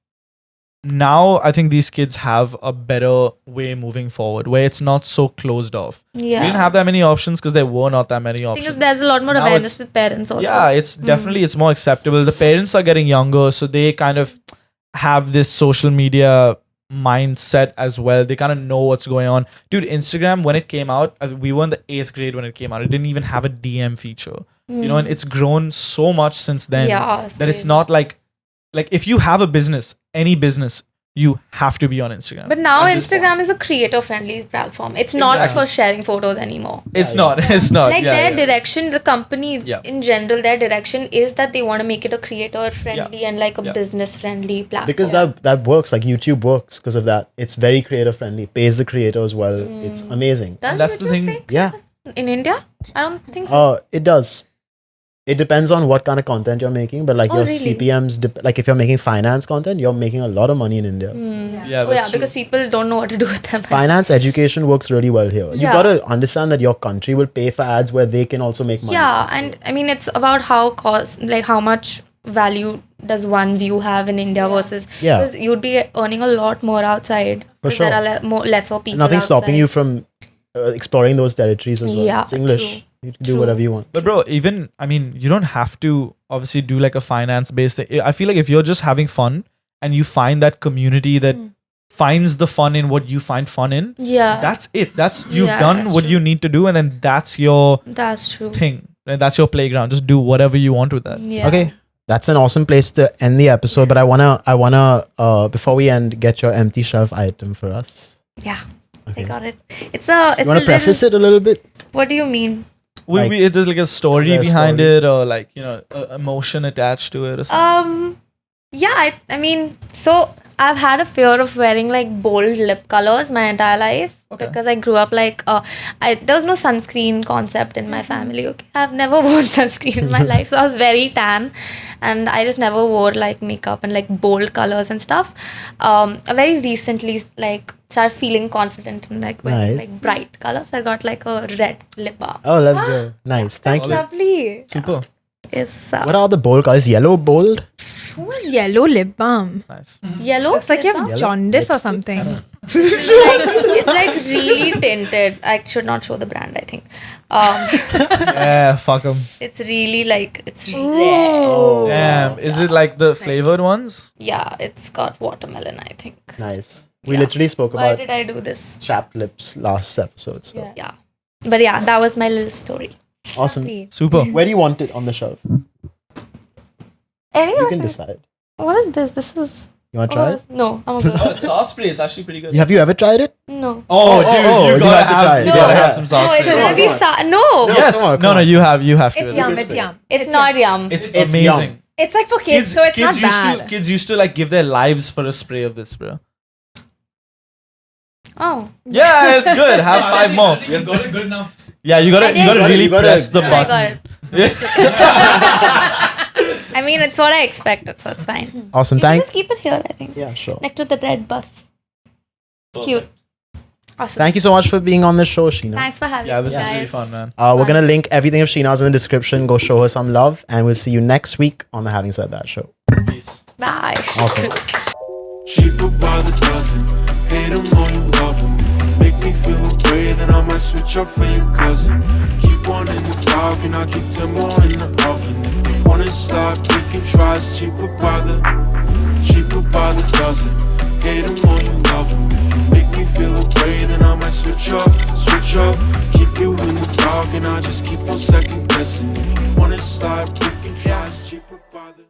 now I think these kids have a better way moving forward where it's not so closed off.
yeah.
We didn't have that many options because there were not that many
I think
options.
there's a lot more
Now
awareness
it's-
with parents also.
Yeah, it's definitely it's more acceptable. The parents are getting younger, so they kind of have this social media mindset as well. They kind of know what's going on. Dude, Instagram when it came out, we were in the 8th grade when it came out. It didn't even have a DM feature. You know, and it's grown so much since then
Yeah, it's
that it's
crazy.
not like if you have a business, any business, you have to be on Instagram.
But now
At this point.
Instagram is a creator-friendly platform. It's not
Exactly.
for sharing photos anymore.
It's not. It's not.
Like
yeah,
their
yeah.
direction, the company
Yeah.
in general, their direction is that they want to make it a creator-friendly and like a
Yeah.
business-friendly platform.
Because that works. Like YouTube works because of that. It's very creator friendly. Pays the creator as well. It's amazing.
Does
And that's the
YouTube
thing.
pay
Yeah.
in India? I don't think so.
It does. It depends on what kind of content you're making, but like
Oh,
your
really?
CPMs, like if you're making finance content, you're making a lot of money in India.
Yeah,
Oh yeah,
that's
because people don't know what to do with them.
Finance education works really well here. You
Yeah.
gotta understand that your country will pay for ads where they can also make money.
Yeah, and I mean it's about how much value does one view have in India versus
Yeah.
because you'd be earning a lot more outside.
For
'cause
sure.
There are lesser people.
Nothing's stopping
outside.
you from exploring those territories as well.
Yeah,
It's English.
true.
You can do
True.
whatever you want.
But bro, even I mean, you don't have to obviously do like a finance based thing. I feel like if you're just having fun and you find that community that finds the fun in what you find fun in,
Yeah,
that's it. That's you've
Yeah,
done
that's
what
true.
you need to do, and then that's your
that's true.
thing. And that's your playground. Just do whatever you want with that.
Yeah.
Okay. That's an awesome place to end the episode. But I wanna before we end, get your empty shelf item for us.
Yeah.
Okay.
I got it. It's a
You wanna
little,
preface it a little bit?
What do you mean?
Like-
There's like a story
There's a
behind
story.
it, or like emotion attached to it, or something.
Yeah, I mean, so I've had a fear of wearing like bold lip colors my entire life
Okay.
because I grew up like there was no sunscreen concept in my family. Okay, I've never worn sunscreen in my life, so I was very tan, and I just never wore like makeup and like bold colors and stuff. I very recently like started feeling confident in like wearing
Nice.
like bright colors. I got like a red lip balm.
Oh, let's go. Nice. Thank you.
Lovely.
Super
It's
What are the bold colors? Yellow bold?
Who was yellow lip balm?
nice.
yellow.
Looks like you
lip balm?
have jaundice or something.
It's like really tinted. I should not show the brand, I think.
Yeah, fuck them.
It's really like, it's red.
Ooh.
Damn. Is it like the flavored ones?
Yeah, it's got watermelon, I think.
Nice. We
Yeah.
literally spoke
Why
about
did I do this?
chapped lips last episode. So
Yeah.
Yeah. But yeah, that was my little story.
awesome.
Happy.
Super.
Where do you want it on the shelf?
Anyway,
You can decide.
what is this? This is...
You want to try it?
No, I'm okay.
Oh, it's sauce spray. It's actually pretty good.
Have you ever tried it?
No.
Oh,
Oh,
dude,
oh,
you
you
gotta
have to try it.
you
No.
gotta have
Yeah.
some
Oh,
sauce
it's
spray.
gonna be no.
Yes.
come on,
No,
come
no,
on.
you have to.
It's
it.
yum. It's yum.
It's not yum.
It's
It's
amazing.
yum.
It's like for kids, so it's not
used
bad.
kids used to like give their lives for a spray of this, bro.
Oh.
Yeah, it's good. Have 5 more.
You got it good enough.
Yeah, you gotta
I did.
really
You gotta-
press the
I
button.
got it. I mean, it's what I expected, so it's fine.
Awesome.
You can
Thank.
just keep it here, I think.
Yeah, sure.
Next to the red bus. Cute. Awesome.
Thank you so much for being on the show, Sheena.
Thanks for having
Yeah,
me,
this is
guys.
really fun, man.
We're gonna link everything of Sheena's in the description. Go show her some love, and we'll see you next week on the Having Said That show.
Peace.
Bye.
Awesome.
Cheaper by the dozen. Hate them or you love them. If you make me feel away, then I might switch up for your cousin. Keep one in the dark and I'll keep 10 more in the oven. If you wanna stop, we can try. It's cheaper by the dozen. Hate them or you love them. If you make me feel away, then I might switch up. Keep you in the dark and I just keep on second guessing. If you wanna stop, we can try. It's cheaper by the